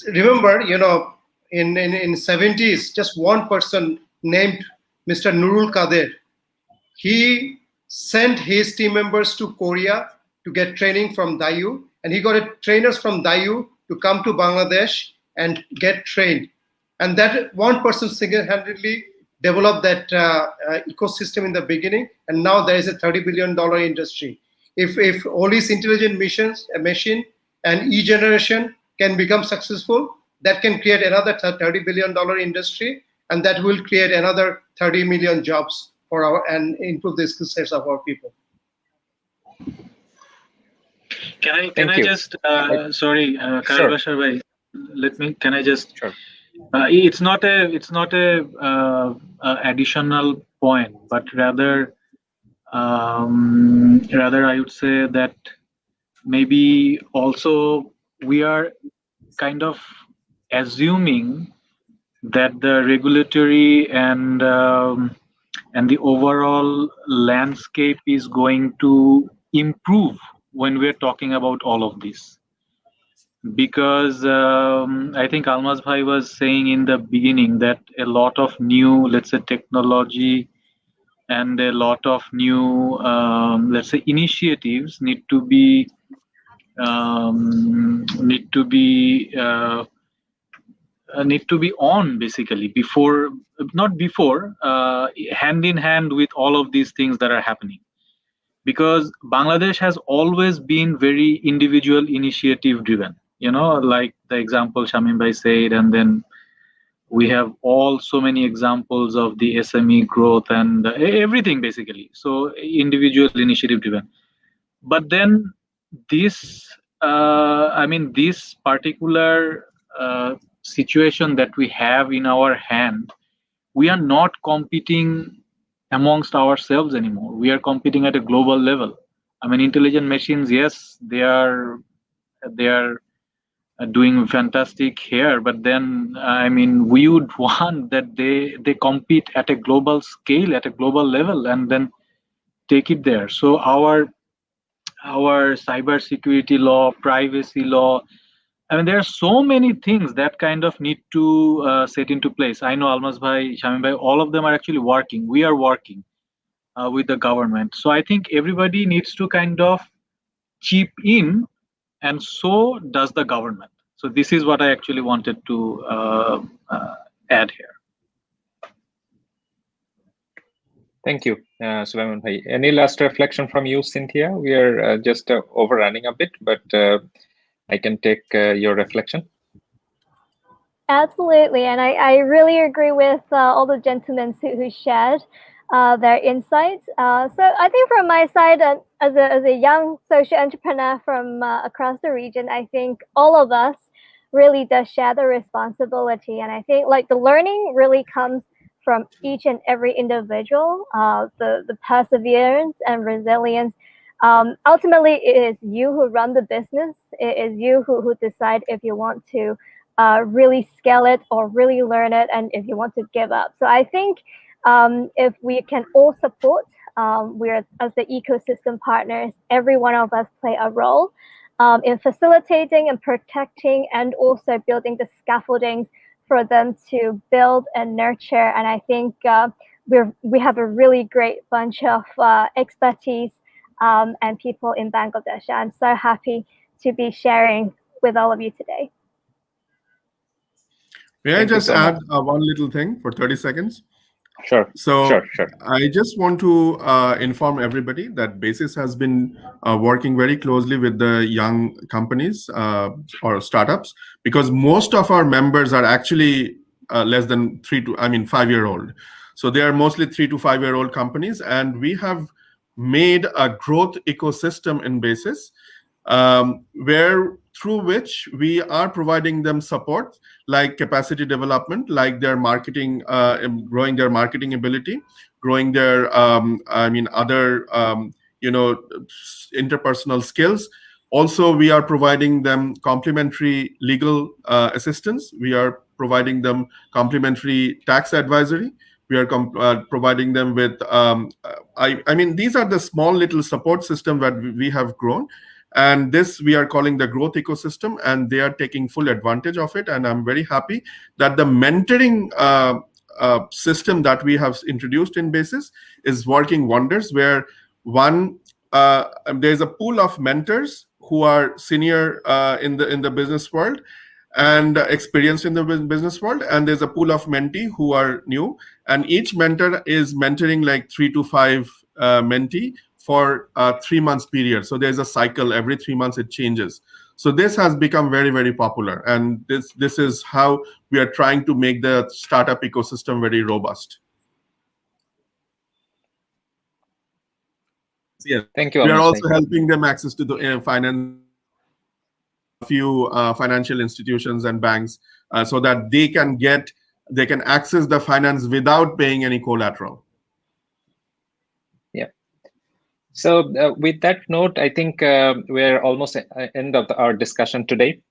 remember, in 70s, just one person named Mr. Nurul Kader, he sent his team members to Korea to get training from Daewoo, and he got trainers from Daewoo to come to Bangladesh and get trained. And that one person single-handedly developed that ecosystem in the beginning, and now there is a $30 billion industry. If all these intelligent machine and e-generation can become successful, that can create another $30 billion industry, and that will create another 30 million jobs for and improve the skill sets of our people. Can I just sorry, Khalil Bashar bhai, can I just Sure. It's not a additional point, but rather I would say that maybe also we are kind of assuming that the regulatory and the overall landscape is going to improve when we're talking about all of this. Because I think Almas bhai was saying in the beginning that a lot of new, let's say, technology and a lot of new, let's say, initiatives need to be on basically hand in hand with all of these things that are happening. Because Bangladesh has always been very individual initiative driven. Like the example Shamim bhai said, and then we have so many examples of the SME growth and everything basically. So individual initiative driven. But then this I mean, this particular situation that we have in our hand, we are not competing amongst ourselves anymore. We are competing at a global level. I mean, intelligent machines, yes, they are doing fantastic here, but then I mean, we would want that they compete at a global scale, at a global level, and then take it there. So our cybersecurity law, privacy law, I mean, there are so many things that kind of need to set into place. I know Almas Bhai, Shamim Bhai, all of them are actually working. We are working with the government. So I think everybody needs to kind of chip in, and so does the government. So this is what I actually wanted to add here. Thank you, Sulaiman Bhai. Any last reflection from you, Cynthia? We are just overrunning a bit, but I can take your reflection. Absolutely, and I really agree with all the gentlemen who shared their insights. So I think from my side, as a young social entrepreneur from across the region, I think all of us really does share the responsibility, and I think like the learning really comes from each and every individual, the perseverance and resilience. Ultimately, it is you who run the business. It is you who decide if you want to really scale it or really learn it, and if you want to give up. So I think if we can all support, we're as the ecosystem partners, every one of us play a role in facilitating and protecting and also building the scaffoldings for them to build and nurture. And I think we have a really great bunch of expertise and people in Bangladesh. I'm so happy to be sharing with all of you today. May I just add one little thing for 30 seconds? Sure. So sure. I just want to inform everybody that BASIS has been working very closely with the young companies or startups, because most of our members are actually less than 5-year-old. So they are mostly 3 to 5-year-old companies, and we have made a growth ecosystem in BASIS through which we are providing them support like capacity development, like their marketing, growing their marketing ability, growing their other interpersonal skills. Also, we are providing them complementary legal assistance. We are providing them complementary tax advisory. We are providing them with these are the small little support system that we have grown. And this we are calling the growth ecosystem, and they are taking full advantage of it. And I'm very happy that the mentoring system that we have introduced in BASIS is working wonders, where there's a pool of mentors who are senior in the business world and experienced in the business world, and there's a pool of mentee who are new, and each mentor is mentoring like 3 to 5 mentee for a 3 months period. So there's a cycle, every 3 months it changes. So this has become very, very popular. And this is how we are trying to make the startup ecosystem very robust. Yes. Thank you. We are also helping them access to the finance, a few financial institutions and banks, so that they can access the finance without paying any collateral. So with that note, I think we're almost at the end of our discussion today.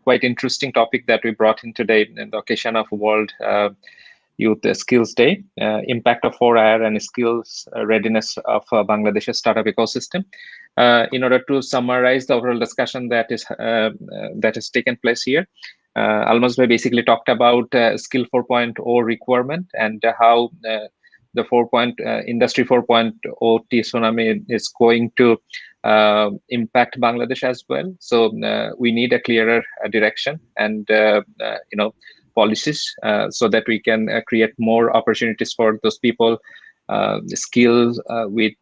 Quite interesting topic that we brought in today in the occasion of World Youth Skills Day, impact of 4IR and skills readiness of Bangladesh's startup ecosystem. In order to summarize the overall discussion that has taken place here, Almas Bhai basically talked about Skill 4.0 requirement and how the Industry 4.0 tsunami is going to impact Bangladesh as well. So we need a clearer direction and policies so that we can create more opportunities for those people, skills with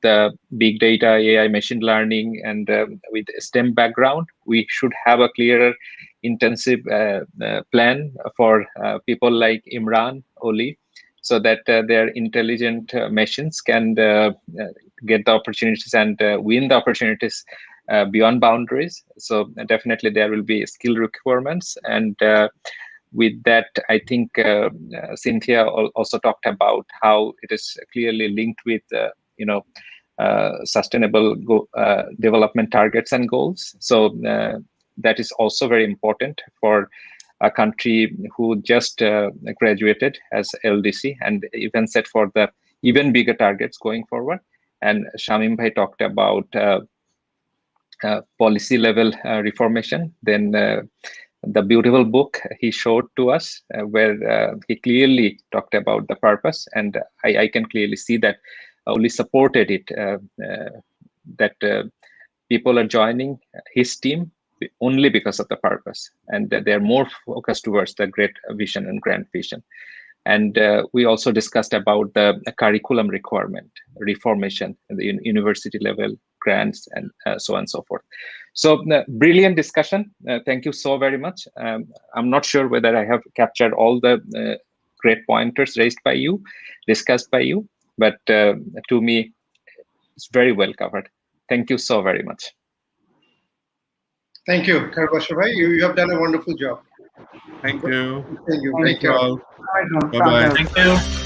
big data, AI, machine learning, and with STEM background. We should have a clearer, intensive plan for people like Imran, Oli, so that their intelligent machines can get the opportunities and win the opportunities beyond boundaries. So definitely there will be skill requirements. And with that, I think Cynthia also talked about how it is clearly linked with, sustainable development targets and goals. So that is also very important for a country who just graduated as LDC and even set for the even bigger targets going forward. And Shamim Bhai talked about policy level reformation. Then the beautiful book he showed to us where he clearly talked about the purpose, and I can clearly see that only supported it, that people are joining his team only because of the purpose, and that they're more focused towards the great vision and grand vision. And we also discussed about the curriculum requirement, reformation at the university level, grants, and so on and so forth. So brilliant discussion. Thank you so very much. I'm not sure whether I have captured all the great pointers raised by you, discussed by you, but to me, it's very well covered. Thank you so very much. Thank you, Khairul Bashar bhai. You have done a wonderful job. Thank you. Thank you. Thank you all. Bye. Bye-bye. Thank you.